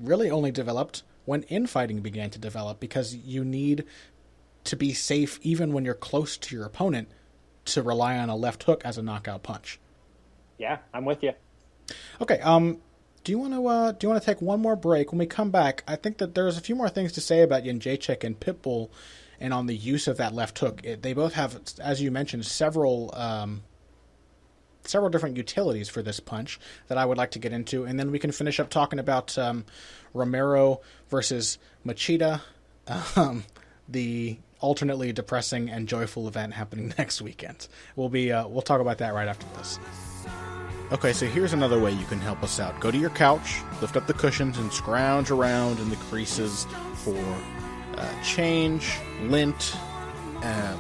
really only developed when infighting began to develop, because you need to be safe even when you're close to your opponent to rely on a left hook as a knockout punch. Yeah, I'm with you. Okay, do you want to take one more break? When we come back, I think that there's a few more things to say about Jedrzejczyk and Pitbull and on the use of that left hook. They both have, as you mentioned, several different utilities for this punch that I would like to get into, and then we can finish up talking about Romero versus Machida, the alternately depressing and joyful event happening next weekend. We'll talk about that right after this. Okay, so here's another way you can help us out. Go to your couch, lift up the cushions, and scrounge around in the creases for change, lint,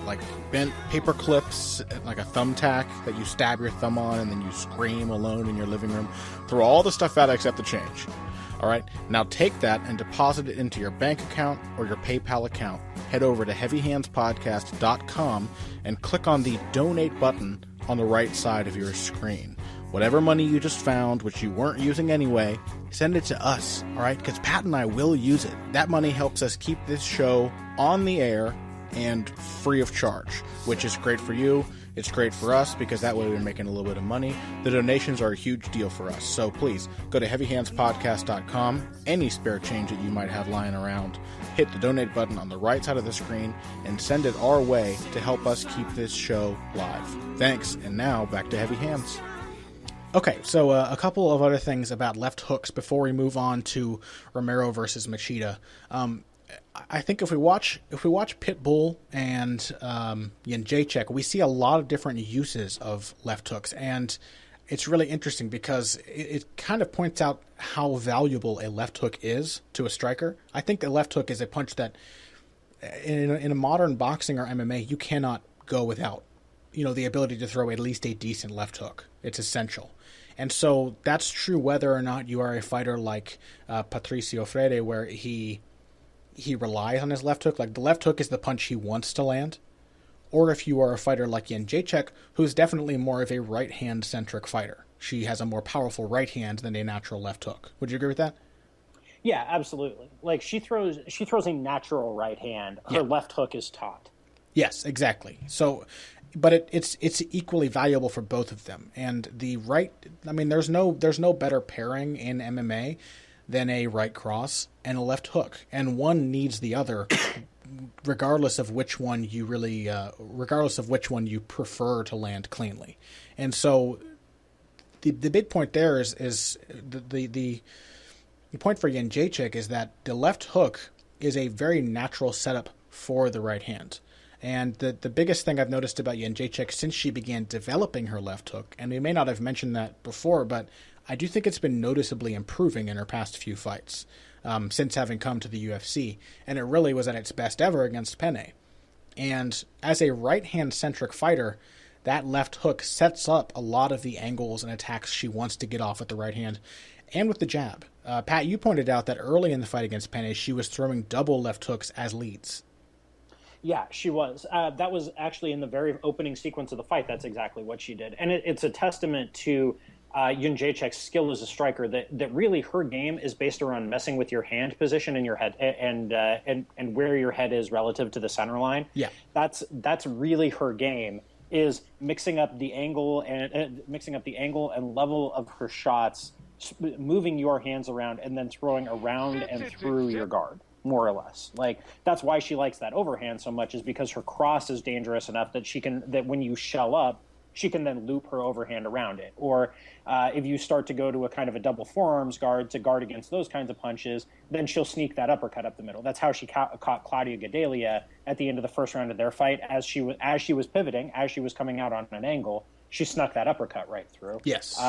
like bent paper clips, like a thumbtack that you stab your thumb on and then you scream alone in your living room. Throw all the stuff out except the change. All right, now take that and deposit it into your bank account or your PayPal account. Head over to heavyhandspodcast.com and click on the donate button on the right side of your screen. Whatever money you just found, which you weren't using anyway, send it to us, all right? Because Pat and I will use it. That money helps us keep this show on the air and free of charge, which is great for you. It's great for us because that way we're making a little bit of money. The donations are a huge deal for us. So please go to heavyhandspodcast.com. Any spare change that you might have lying around, hit the donate button on the right side of the screen and send it our way to help us keep this show live. Thanks. And now back to Heavy Hands. Okay, so a couple of other things about left hooks before we move on to Romero versus Machida. I think if we watch Pitbull and Jedrzejczyk, we see a lot of different uses of left hooks, and it's really interesting because it kind of points out how valuable a left hook is to a striker. I think a left hook is a punch that in a modern boxing or MMA you cannot go without. the ability to throw at least a decent left hook. It's essential. And so that's true whether or not you are a fighter like Patricio Freire, where he relies on his left hook. Like, the left hook is the punch he wants to land. Or if you are a fighter like Jedrzejczyk, who's definitely more of a right-hand-centric fighter. She has a more powerful right hand than a natural left hook. Would you agree with that? Yeah, absolutely. Like, she throws a natural right hand. Her left hook is taught. Yes, exactly. So, but it's equally valuable for both of them. And the right, I mean, there's no better pairing in MMA than a right cross and a left hook, and one needs the other, regardless of which one you prefer to land cleanly. And so, the big point there is the point for Jedrzejczyk is that the left hook is a very natural setup for the right hand. And the biggest thing I've noticed about Jedrzejczyk since she began developing her left hook, and we may not have mentioned that before, but I do think it's been noticeably improving in her past few fights since having come to the UFC, and it really was at its best ever against Penne. And as a right-hand-centric fighter, that left hook sets up a lot of the angles and attacks she wants to get off with the right hand and with the jab. Pat, you pointed out that early in the fight against Penne, she was throwing double left hooks as leads. Yeah, she was. That was actually in the very opening sequence of the fight. That's exactly what she did. And it's a testament to Jedrzejczyk's skill as a striker that really her game is based around messing with your hand position and your head and where your head is relative to the center line. Yeah. That's really her game, is mixing up the angle and level of her shots, moving your hands around and then throwing around and through your guard, more or less. Like, that's why she likes that overhand so much, is because her cross is dangerous enough that when you shell up, she can then loop her overhand around it. Or if you start to go to a kind of a double forearms guard to guard against those kinds of punches, then she'll sneak that uppercut up the middle. That's how she caught Claudia Gadelha at the end of the first round of their fight. As she was pivoting, as she was coming out on an angle, she snuck that uppercut right through. Yes.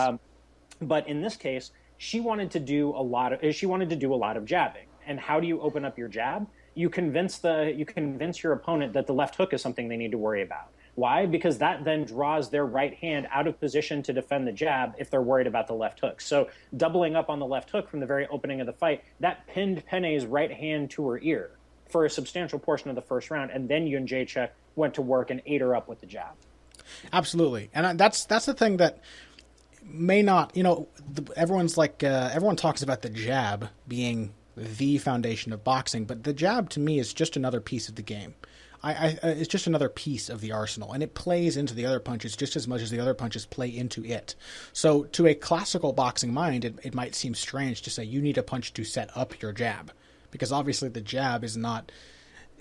But in this case, she wanted to do a lot of jabbing. And how do you open up your jab? You convince your opponent that the left hook is something they need to worry about. Why? Because that then draws their right hand out of position to defend the jab if they're worried about the left hook. So doubling up on the left hook from the very opening of the fight, that pinned Penne's right hand to her ear for a substantial portion of the first round, and then Jedrzejczyk went to work and ate her up with the jab. Absolutely. And that's the thing that may not, everyone talks about the jab being the foundation of boxing, but the jab to me is just another piece of the game. It's just another piece of the arsenal, and it plays into the other punches just as much as the other punches play into it. So to a classical boxing mind, it might seem strange to say you need a punch to set up your jab, because obviously the jab is not,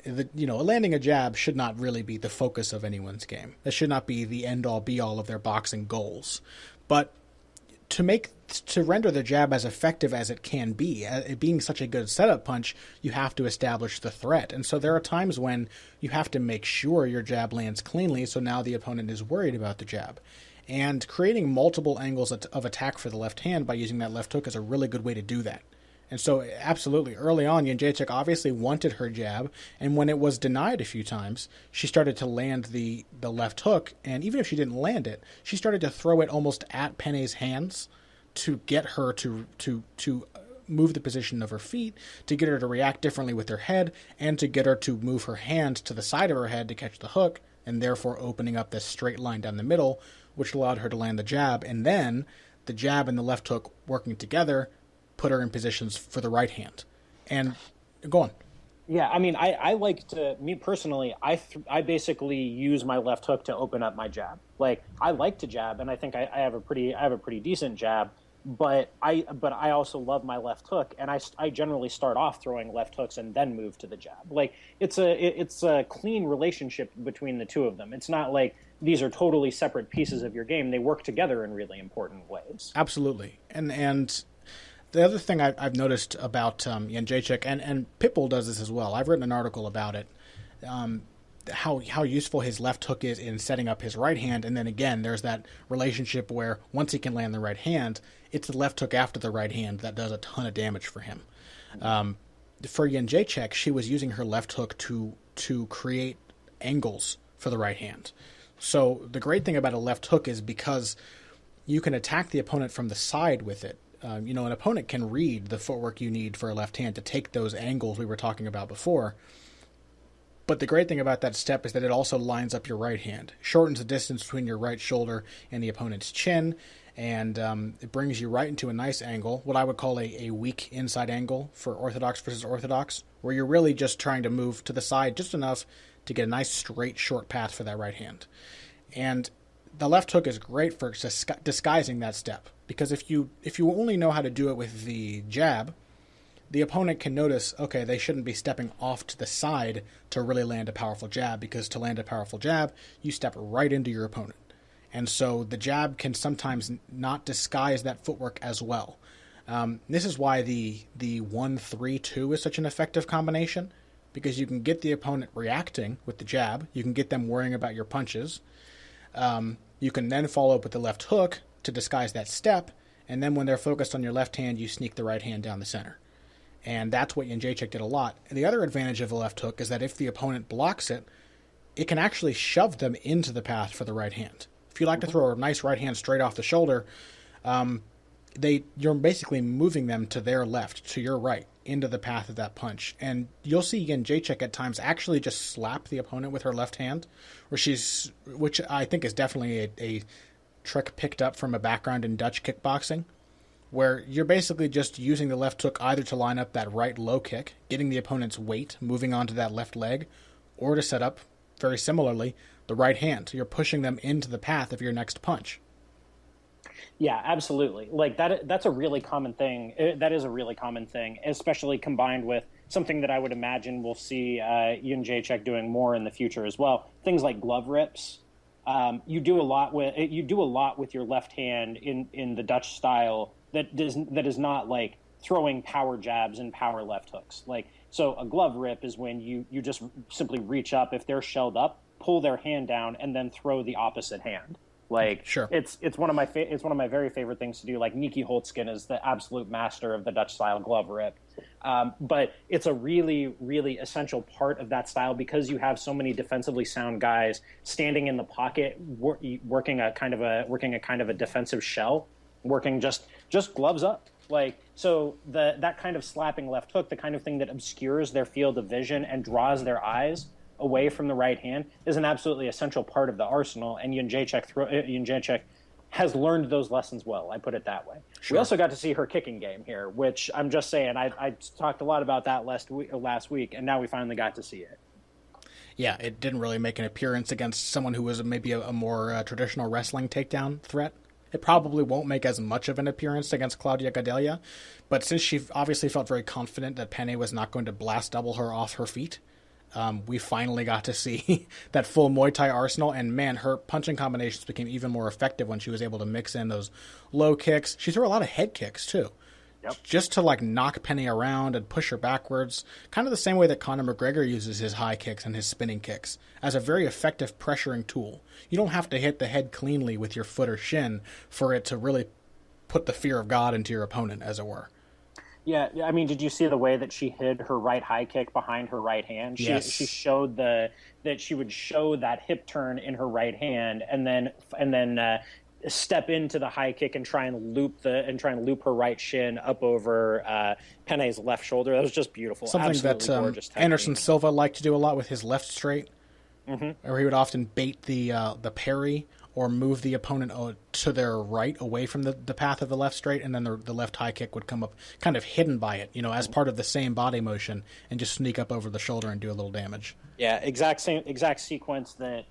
landing a jab should not really be the focus of anyone's game. That should not be the end-all, be-all of their boxing goals. But to render the jab as effective as it can be, it being such a good setup punch, you have to establish the threat. And so there are times when you have to make sure your jab lands cleanly, so now the opponent is worried about the jab. And creating multiple angles of attack for the left hand by using that left hook is a really good way to do that. And so, absolutely, early on, Jedrzejczyk obviously wanted her jab, and when it was denied a few times, she started to land the left hook, and even if she didn't land it, she started to throw it almost at Penne's hands to get her to move the position of her feet, to get her to react differently with her head, and to get her to move her hand to the side of her head to catch the hook, and therefore opening up this straight line down the middle, which allowed her to land the jab, and then the jab and the left hook working together put her in positions for the right hand. And go on. Yeah, I mean, I like to, me personally, I basically use my left hook to open up my jab. Like, I like to jab, and I think I have a pretty decent jab, but I also love my left hook, and I generally start off throwing left hooks and then move to the jab. Like, it's a clean relationship between the two of them. It's not like these are totally separate pieces of your game. They work together in really important ways. Absolutely. And the other thing I've noticed about Jedrzejczyk, and Pitbull does this as well. I've written an article about it, how useful his left hook is in setting up his right hand. And then again, there's that relationship where once he can land the right hand, it's the left hook after the right hand that does a ton of damage for him. For Jedrzejczyk, she was using her left hook to create angles for the right hand. So the great thing about a left hook is because you can attack the opponent from the side with it. An opponent can read the footwork you need for a left hand to take those angles we were talking about before. But the great thing about that step is that it also lines up your right hand, shortens the distance between your right shoulder and the opponent's chin, and it brings you right into a nice angle, what I would call a weak inside angle for orthodox versus orthodox, where you're really just trying to move to the side just enough to get a nice straight short path for that right hand. And the left hook is great for disguising that step, because if you only know how to do it with the jab, the opponent can notice, okay, they shouldn't be stepping off to the side to really land a powerful jab, because to land a powerful jab, you step right into your opponent. And so the jab can sometimes not disguise that footwork as well. This is why the 1-3-2 is such an effective combination, because you can get the opponent reacting with the jab, you can get them worrying about your punches, you can then follow up with the left hook to disguise that step, and then when they're focused on your left hand, you sneak the right hand down the center. And that's what Jedrzejczyk did a lot. And the other advantage of a left hook is that if the opponent blocks it, it can actually shove them into the path for the right hand. If you like to throw a nice right hand straight off the shoulder, you're basically moving them to their left, to your right, into the path of that punch. And you'll see Jedrzejczyk at times actually just slap the opponent with her left hand, which I think is definitely a trick picked up from a background in Dutch kickboxing, where you're basically just using the left hook either to line up that right low kick, getting the opponent's weight moving onto that left leg, or to set up, very similarly, the right hand. You're pushing them into the path of your next punch. Yeah, absolutely. Like that's a really common thing. That is a really common thing, especially combined with something that I would imagine we'll see Jedrzejczyk doing more in the future as well. Things like glove rips. You do a lot with your left hand in the Dutch style that is not like throwing power jabs and power left hooks. Like, so a glove rip is when you just simply reach up, if they're shelled up, pull their hand down, and then throw the opposite hand. Like, sure. It's one of my very favorite things to do. Like, Nicky Holtzken is the absolute master of the Dutch style glove rip. But it's a really, really essential part of that style, because you have so many defensively sound guys standing in the pocket, working a kind of a defensive shell, working just gloves up. Like, so that kind of slapping left hook, the kind of thing that obscures their field of vision and draws their eyes away from the right hand, is an absolutely essential part of the arsenal. And Jedrzejczyk has learned those lessons well. I put it that way. Sure. We also got to see her kicking game here, which I'm just saying, I talked a lot about that last week, and now we finally got to see it. Yeah, it didn't really make an appearance against someone who was maybe a more traditional wrestling takedown threat. It probably won't make as much of an appearance against Claudia Gadelha, but since she obviously felt very confident that Penne was not going to blast double her off her feet, we finally got to see that full Muay Thai arsenal, and man, her punching combinations became even more effective when she was able to mix in those low kicks. She threw a lot of head kicks, too. Yep. Just to like knock Penne around and push her backwards, kind of the same way that Conor McGregor uses his high kicks and his spinning kicks as a very effective pressuring tool. You don't have to hit the head cleanly with your foot or shin for it to really put the fear of God into your opponent, as it were. Yeah, I mean, did you see the way that she hid her right high kick behind her right hand? Yes. She showed that she would show that hip turn in her right hand, and then step into the high kick and try and loop her right shin up over Penne's left shoulder. That was just beautiful. Something absolutely that gorgeous technique. Anderson Silva liked to do a lot with his left straight, or he would often bait the parry or move the opponent to their right away from the path of the left straight, and then the left high kick would come up kind of hidden by it, as part of the same body motion, and just sneak up over the shoulder and do a little damage. Yeah, exact sequence that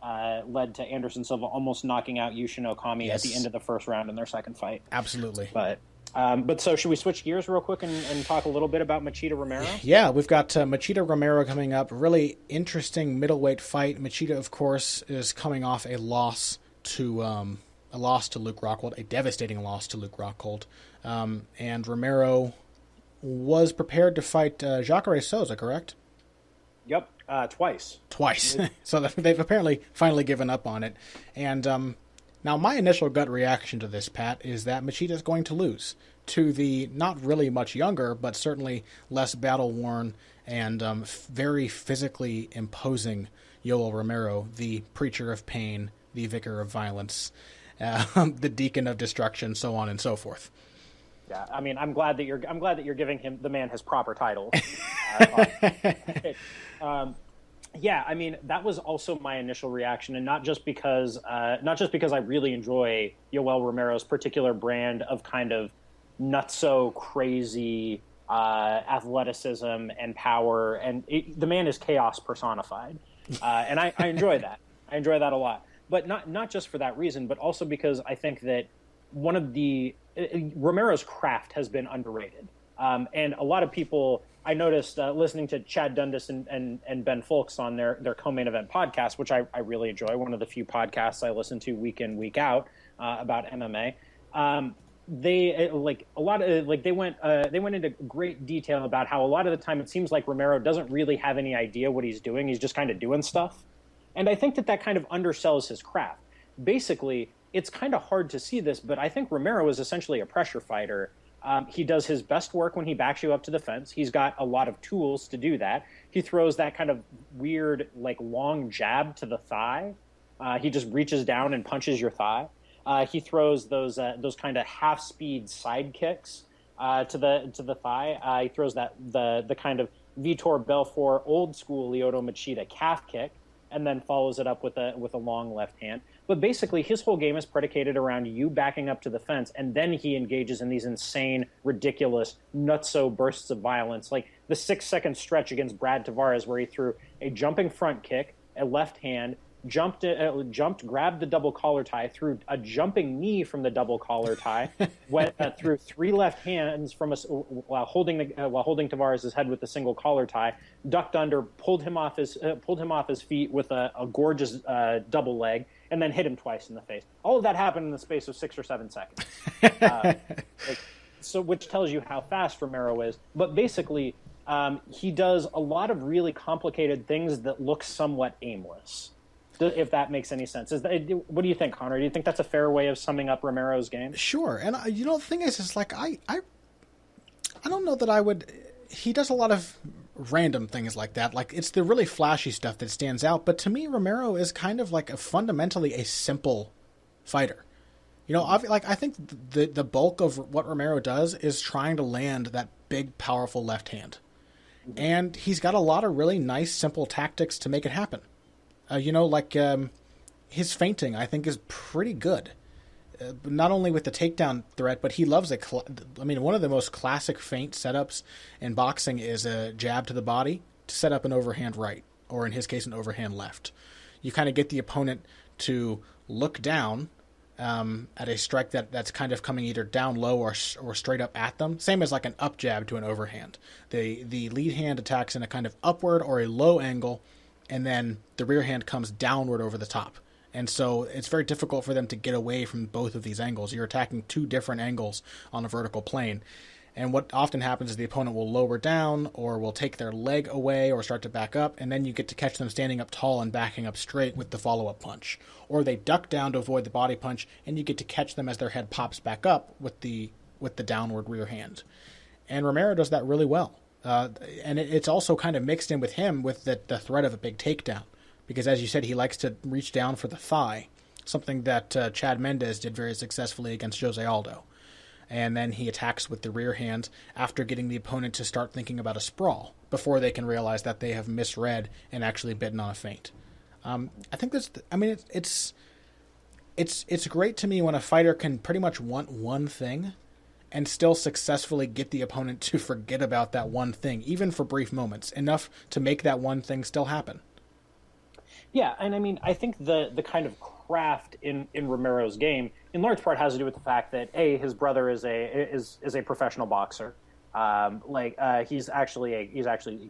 led to Anderson Silva almost knocking out Yushin Okami at the end of the first round in their second fight. Absolutely. But so should we switch gears real quick and talk a little bit about Machida Romero? Yeah, we've got Machida Romero coming up. Really interesting middleweight fight. Machida, of course, is coming off a loss to Luke Rockhold, a devastating loss to Luke Rockhold. And Romero was prepared to fight Jacare Souza, correct? Yep, twice. So they've apparently finally given up on it. And now my initial gut reaction to this, Pat, is that Machida's going to lose to the not really much younger, but certainly less battle-worn and very physically imposing Yoel Romero, the preacher of pain, the vicar of violence, the deacon of destruction, so on and so forth. Yeah, I mean, I'm glad that you're giving the man his proper title. Yeah, I mean, that was also my initial reaction, and not just because I really enjoy Yoel Romero's particular brand of kind of nutso crazy athleticism and power, and the man is chaos personified, and I enjoy that. I enjoy that a lot, but not just for that reason, but also because I think that Romero's craft has been underrated, and a lot of people. I noticed listening to Chad Dundas and Ben Folks on their co-main event podcast, which I really enjoy, one of the few podcasts I listen to week in, week out about MMA. They went into great detail about how a lot of the time it seems like Romero doesn't really have any idea what he's doing. He's just kind of doing stuff. And I think that kind of undersells his craft. Basically, it's kind of hard to see this, but I think Romero is essentially a pressure fighter. He does his best work when he backs you up to the fence. He's got a lot of tools to do that. He throws that kind of weird, long jab to the thigh. He just reaches down and punches your thigh. He throws those kind of half-speed side kicks to the thigh. He throws the kind of Vitor Belfort old school Lyoto Machida calf kick, and then follows it up with a long left hand. But basically, his whole game is predicated around you backing up to the fence, and then he engages in these insane, ridiculous, nutso bursts of violence, like the 6-second stretch against Brad Tavares, where he threw a jumping front kick, a left hand, jumped, grabbed the double collar tie, threw a jumping knee from the double collar tie, went through 3 left hands while holding Tavares' head with the single collar tie, ducked under, pulled him off his feet with a gorgeous double leg, and then hit him twice in the face. All of that happened in the space of 6 or 7 seconds. So which tells you how fast Romero is. But basically, he does a lot of really complicated things that look somewhat aimless, if that makes any sense. What do you think, Connor? Do you think that's a fair way of summing up Romero's game? Sure. And the thing is like I don't know that I would. He does a lot of random things like that. Like, it's the really flashy stuff that stands out. But to me, Romero is kind of like fundamentally a simple fighter. I think the bulk of what Romero does is trying to land that big, powerful left hand. And he's got a lot of really nice, simple tactics to make it happen. His feinting, I think, is pretty good. Not only with the takedown threat, but he loves one of the most classic feint setups in boxing is a jab to the body to set up an overhand right, or in his case, an overhand left. You kind of get the opponent to look down at a strike that's kind of coming either down low or straight up at them. Same as like an up jab to an overhand. The lead hand attacks in a kind of upward or a low angle, and then the rear hand comes downward over the top. And so it's very difficult for them to get away from both of these angles. You're attacking 2 different angles on a vertical plane. And what often happens is the opponent will lower down or will take their leg away or start to back up, and then you get to catch them standing up tall and backing up straight with the follow-up punch. Or they duck down to avoid the body punch, and you get to catch them as their head pops back up with the downward rear hand. And Romero does that really well. And it's also kind of mixed in with him with the threat of a big takedown. Because as you said, he likes to reach down for the thigh, something that Chad Mendes did very successfully against Jose Aldo. And then he attacks with the rear hand after getting the opponent to start thinking about a sprawl before they can realize that they have misread and actually bitten on a feint. I think it's great to me when a fighter can pretty much want one thing and still successfully get the opponent to forget about that one thing, even for brief moments, enough to make that one thing still happen. Yeah, and I think the kind of craft in Romero's game, in large part, has to do with the fact that his brother is a professional boxer. He's actually a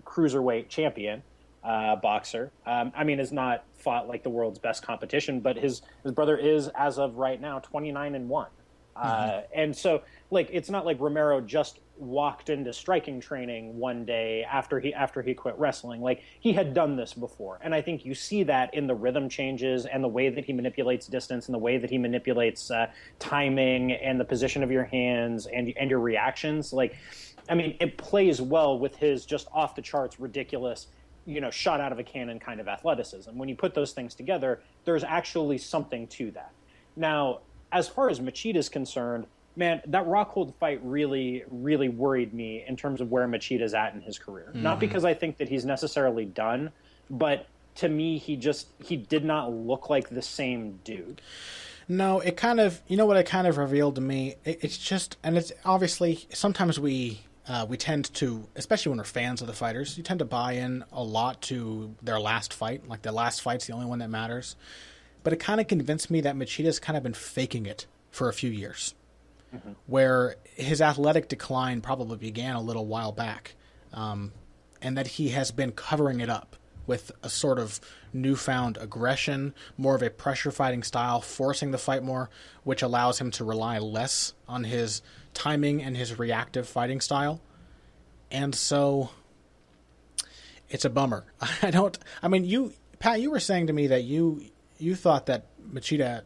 cruiserweight champion boxer. Has not fought like the world's best competition, but his brother is, as of right now, 29-1. And so, it's not like Romero just walked into striking training one day after he quit wrestling. He had done this before, and I think you see that in the rhythm changes and the way that he manipulates distance and the way that he manipulates timing and the position of your hands and your reactions. It plays well with his just off the charts ridiculous shot out of a cannon kind of athleticism. When you put those things together, there's actually something to that. Now, as far as Machida's concerned, man, that Rockhold fight really, really worried me in terms of where Machida's at in his career. Mm-hmm. Not because I think that he's necessarily done, but to me, he did not look like the same dude. No, it kind of, what it kind of revealed to me, it's just, and it's obviously, sometimes we tend to, especially when we're fans of the fighters, you tend to buy in a lot to their last fight. Like, their last fight's the only one that matters. But it kind of convinced me that Machida's kind of been faking it for a few years. Mm-hmm. Where his athletic decline probably began a little while back. And that he has been covering it up with a sort of newfound aggression, more of a pressure fighting style, forcing the fight more, which allows him to rely less on his timing and his reactive fighting style. And so it's a bummer. Pat, you were saying to me that you thought that Machida,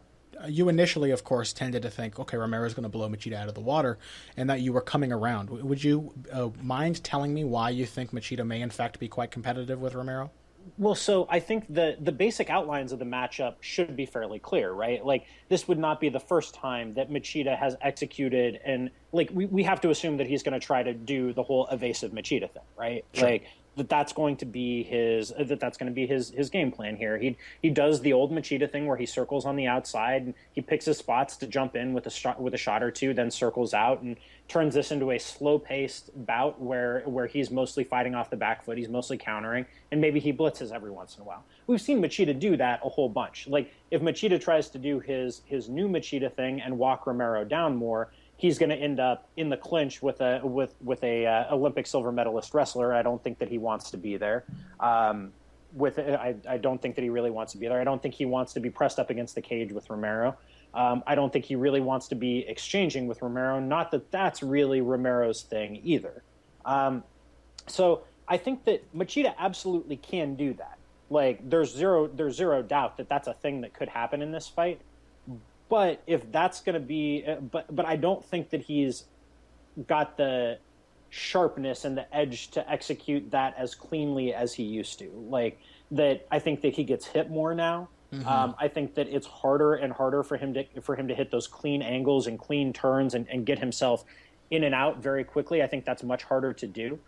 you initially, of course, tended to think, okay, Romero's going to blow Machida out of the water, and that you were coming around. Would you mind telling me why you think Machida may, in fact, be quite competitive with Romero? Well, so I think the basic outlines of the matchup should be fairly clear, right? Like, this would not be the first time that Machida has executed, and like we have to assume that he's going to try to do the whole evasive Machida thing, right? Sure. Like that's going to be his game plan here. He does the old Machida thing where he circles on the outside and he picks his spots to jump in with a shot or two, then circles out and turns this into a slow-paced bout where he's mostly fighting off the back foot, he's mostly countering, and maybe he blitzes every once in a while. We've seen Machida do that a whole bunch. Like, if Machida tries to do his new Machida thing and walk Romero down more, he's going to end up in the clinch with a Olympic silver medalist wrestler. I don't think that he wants to be there. I don't think that he really wants to be there. I don't think he wants to be pressed up against the cage with Romero. I don't think he really wants to be exchanging with Romero. Not that that's really Romero's thing either. So I think that Machida absolutely can do that. Like, there's zero doubt that that's a thing that could happen in this fight. But if that's going to be, but I don't think that he's got the sharpness and the edge to execute that as cleanly as he used to. Like, that, I think that he gets hit more now. Mm-hmm. I think that it's harder and harder for him to hit those clean angles and clean turns and get himself in and out very quickly. I think that's much harder to do.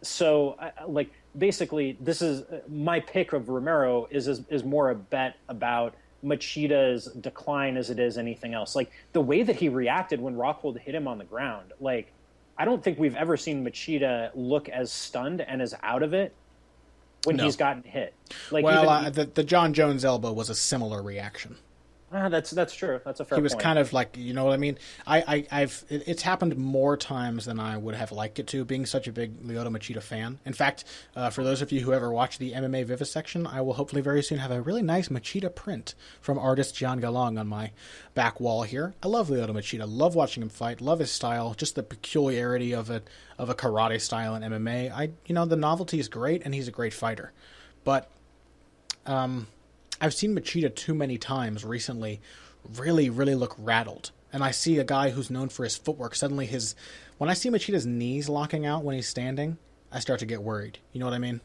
So, like, basically, this is my pick of Romero is more a bet about Machida's decline as it is anything else. Like, the way that he reacted when Rockhold hit him on the ground, like, I don't think we've ever seen Machida look as stunned and as out of it when he's gotten hit. Like, well, the John Jones elbow was a similar reaction. That's true. That's a fair point. He was kind of like, you know what I mean? It's happened more times than I would have liked it to, being such a big Lyoto Machida fan. In fact, for those of you who ever watch the MMA Vivisection, I will hopefully very soon have a really nice Machida print from artist Gian Galong on my back wall here. I love Lyoto Machida. Love watching him fight. Love his style. Just the peculiarity of a karate style in MMA. The novelty is great, and he's a great fighter. But I've seen Machida too many times recently really, really look rattled. And I see a guy who's known for his footwork. Suddenly when I see Machida's knees locking out when he's standing, I start to get worried. You know what I mean?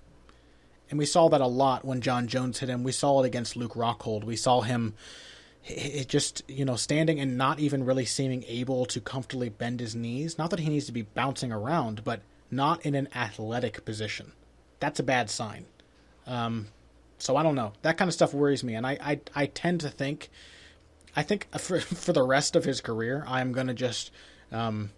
And we saw that a lot when John Jones hit him. We saw it against Luke Rockhold. We saw him standing and not even really seeming able to comfortably bend his knees. Not that he needs to be bouncing around, but not in an athletic position. That's a bad sign. So I don't know. That kind of stuff worries me. And I tend to think, for the rest of his career, I'm going to just, and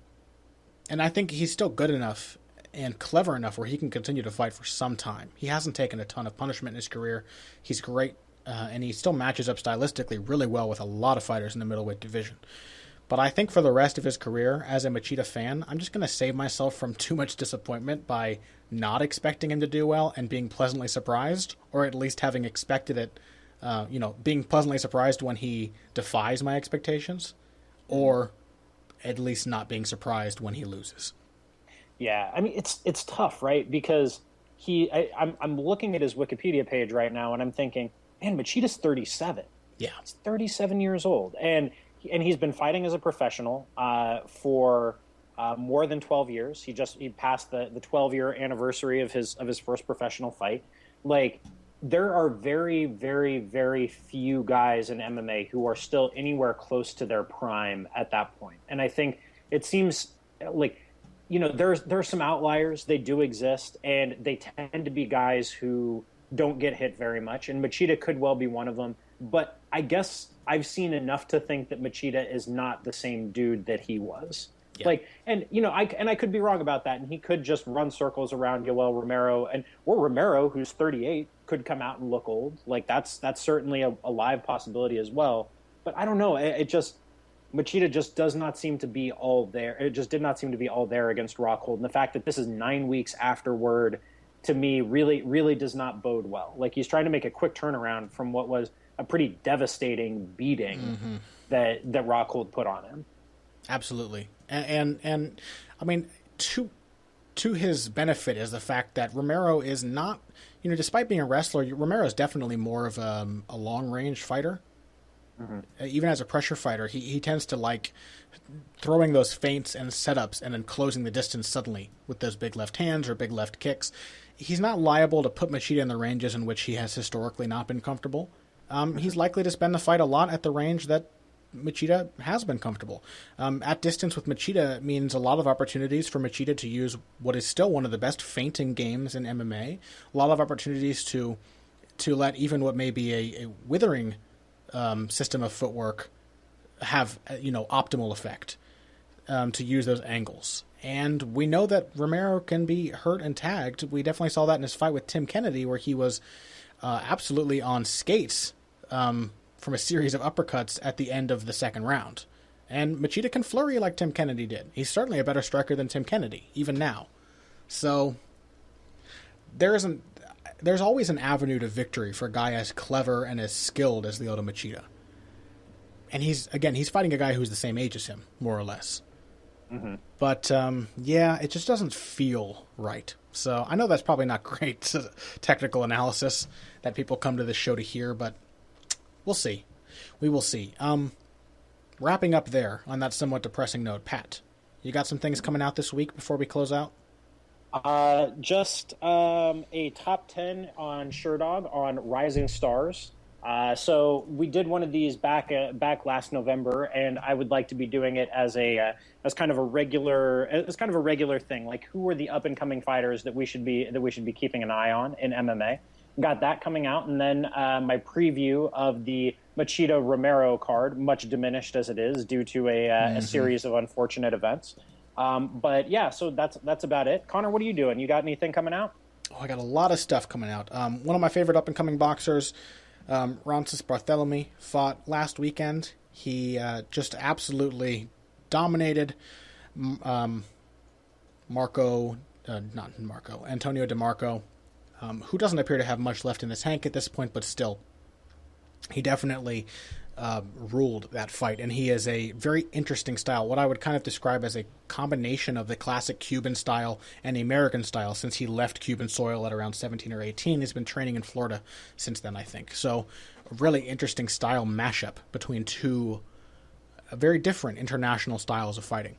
I think he's still good enough and clever enough where he can continue to fight for some time. He hasn't taken a ton of punishment in his career. He's great, and he still matches up stylistically really well with a lot of fighters in the middleweight division. But I think for the rest of his career, as a Machida fan, I'm just going to save myself from too much disappointment by not expecting him to do well and being pleasantly surprised, or at least having expected it, being pleasantly surprised when he defies my expectations, or at least not being surprised when he loses. Yeah, I mean, it's tough, right? Because I'm looking at his Wikipedia page right now, and I'm thinking, man, Machida's 37. Yeah. He's 37 years old, and he's been fighting as a professional for more than 12 years. He passed the 12-year anniversary of his first professional fight. Like, there are very, very, very few guys in MMA who are still anywhere close to their prime at that point. And I think it seems like, there's some outliers. They do exist, and they tend to be guys who don't get hit very much. And Machida could well be one of them. But I guess I've seen enough to think that Machida is not the same dude that he was. Yeah. Like, and I could be wrong about that, and he could just run circles around Yoel Romero, or Romero, who's 38, could come out and look old. Like, that's certainly a live possibility as well. But I don't know. Machida just does not seem to be all there. It just did not seem to be all there against Rockhold, and the fact that this is 9 weeks afterward, to me, really, really does not bode well. Like, he's trying to make a quick turnaround from what was a pretty devastating beating that Rockhold put on him. Absolutely. And I mean, to his benefit is the fact that Romero is not, despite being a wrestler, Romero is definitely more of a long-range fighter. Even as a pressure fighter, he tends to like throwing those feints and setups and then closing the distance suddenly with those big left hands or big left kicks. He's not liable to put Machida in the ranges in which he has historically not been comfortable. He's likely to spend the fight a lot at the range that Machida has been comfortable. At distance with Machida means a lot of opportunities for Machida to use what is still one of the best feinting games in MMA. A lot of opportunities to let even what may be a withering system of footwork have optimal effect, to use those angles. And we know that Romero can be hurt and tagged. We definitely saw that in his fight with Tim Kennedy, where he was absolutely on skates from a series of uppercuts at the end of the second round. And Machida can flurry like Tim Kennedy did. He's certainly a better striker than Tim Kennedy, even now. So there's always an avenue to victory for a guy as clever and as skilled as Lyoto Machida. And he's fighting a guy who's the same age as him, more or less. But, it just doesn't feel right. So I know that's probably not great technical analysis that people come to this show to hear, but we'll see. We will see. Wrapping up there on that somewhat depressing note, Pat, you got some things coming out this week before we close out? Just a top 10 on Sherdog on Rising Stars. So we did one of these back last November, and I would like to be doing it as kind of a regular thing. Like, who are the up and coming fighters that we should be keeping an eye on in MMA? Got that coming out, and then my preview of the Machida Romero card, much diminished as it is due to a series of unfortunate events. But yeah, so that's about it. Connor, what are you doing? You got anything coming out? Oh, I got a lot of stuff coming out. One of my favorite up and coming boxers, Rances Barthélemy, fought last weekend. He just absolutely dominated Antonio DeMarco, who doesn't appear to have much left in the tank at this point, but still, he definitely ruled that fight. And he is a very interesting style, what I would kind of describe as a combination of the classic Cuban style and the American style. Since he left Cuban soil at around 17 or 18, he's been training in Florida since then, I think. So a really interesting style mashup between two very different international styles of fighting.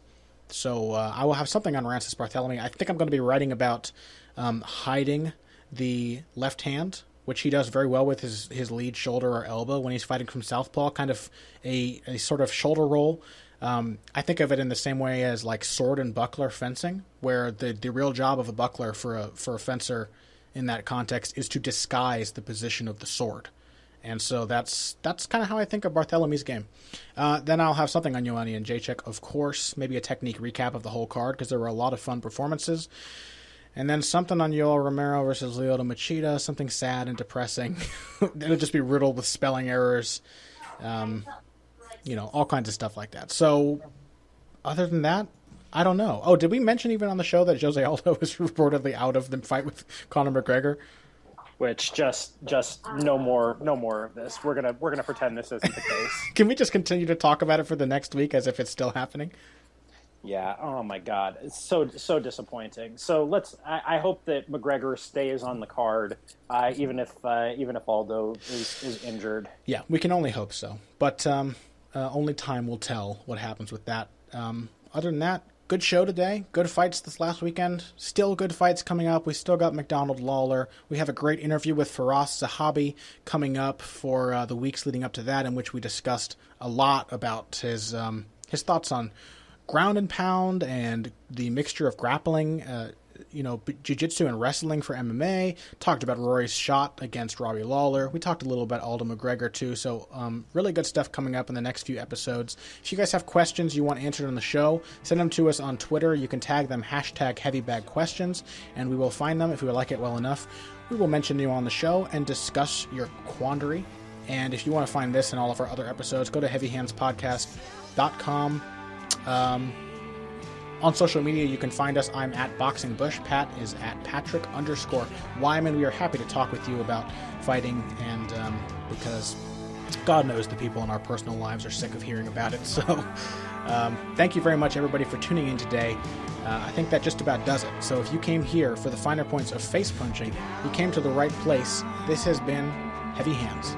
So I will have something on Rances Barthélemy. I think I'm going to be writing about hiding the left hand, which he does very well with his lead shoulder or elbow when he's fighting from southpaw, kind of a sort of shoulder roll. I think of it in the same way as like sword and buckler fencing, where the real job of a buckler for a fencer in that context is to disguise the position of the sword. And so that's kind of how I think of Barthélemy's game. Then I'll have something on Joanna Jedrzejczyk, of course, maybe a technique recap of the whole card, because there were a lot of fun performances. And then something on Yoel Romero versus Lyoto Machida, something sad and depressing. It'll just be riddled with spelling errors, all kinds of stuff like that. So, other than that, I don't know. Oh, did we mention even on the show that Jose Aldo is reportedly out of the fight with Conor McGregor? Which just no more of this. We're gonna pretend this isn't the case. Can we just continue to talk about it for the next week as if it's still happening? Yeah. Oh my God. It's so disappointing. So I hope that McGregor stays on the card, even if Aldo is injured. Yeah, we can only hope so. But only time will tell what happens with that. Other than that, good show today. Good fights this last weekend. Still good fights coming up. We still got McDonald Lawler. We have a great interview with Firas Zahabi coming up for the weeks leading up to that, in which we discussed a lot about his thoughts on ground and pound and the mixture of grappling, jiu-jitsu and wrestling for MMA. Talked about Rory's shot against Robbie Lawler. We talked a little about Aldo McGregor too. So really good stuff coming up in the next few episodes. If you guys have questions you want answered on the show, send them to us on Twitter. You can tag them #HeavyBagQuestions, and we will find them. If we like it well enough, we will mention you on the show and discuss your quandary. And if you want to find this and all of our other episodes, go to heavyhandspodcast.com. On social media, you can find us. I'm at Boxing Bush. Pat is at Patrick_Wyman. We are happy to talk with you about fighting, and because God knows the people in our personal lives are sick of hearing about it. So thank you very much, everybody, for tuning in today. I think that just about does it. So if you came here for the finer points of face punching, you came to the right place. This has been Heavy Hands.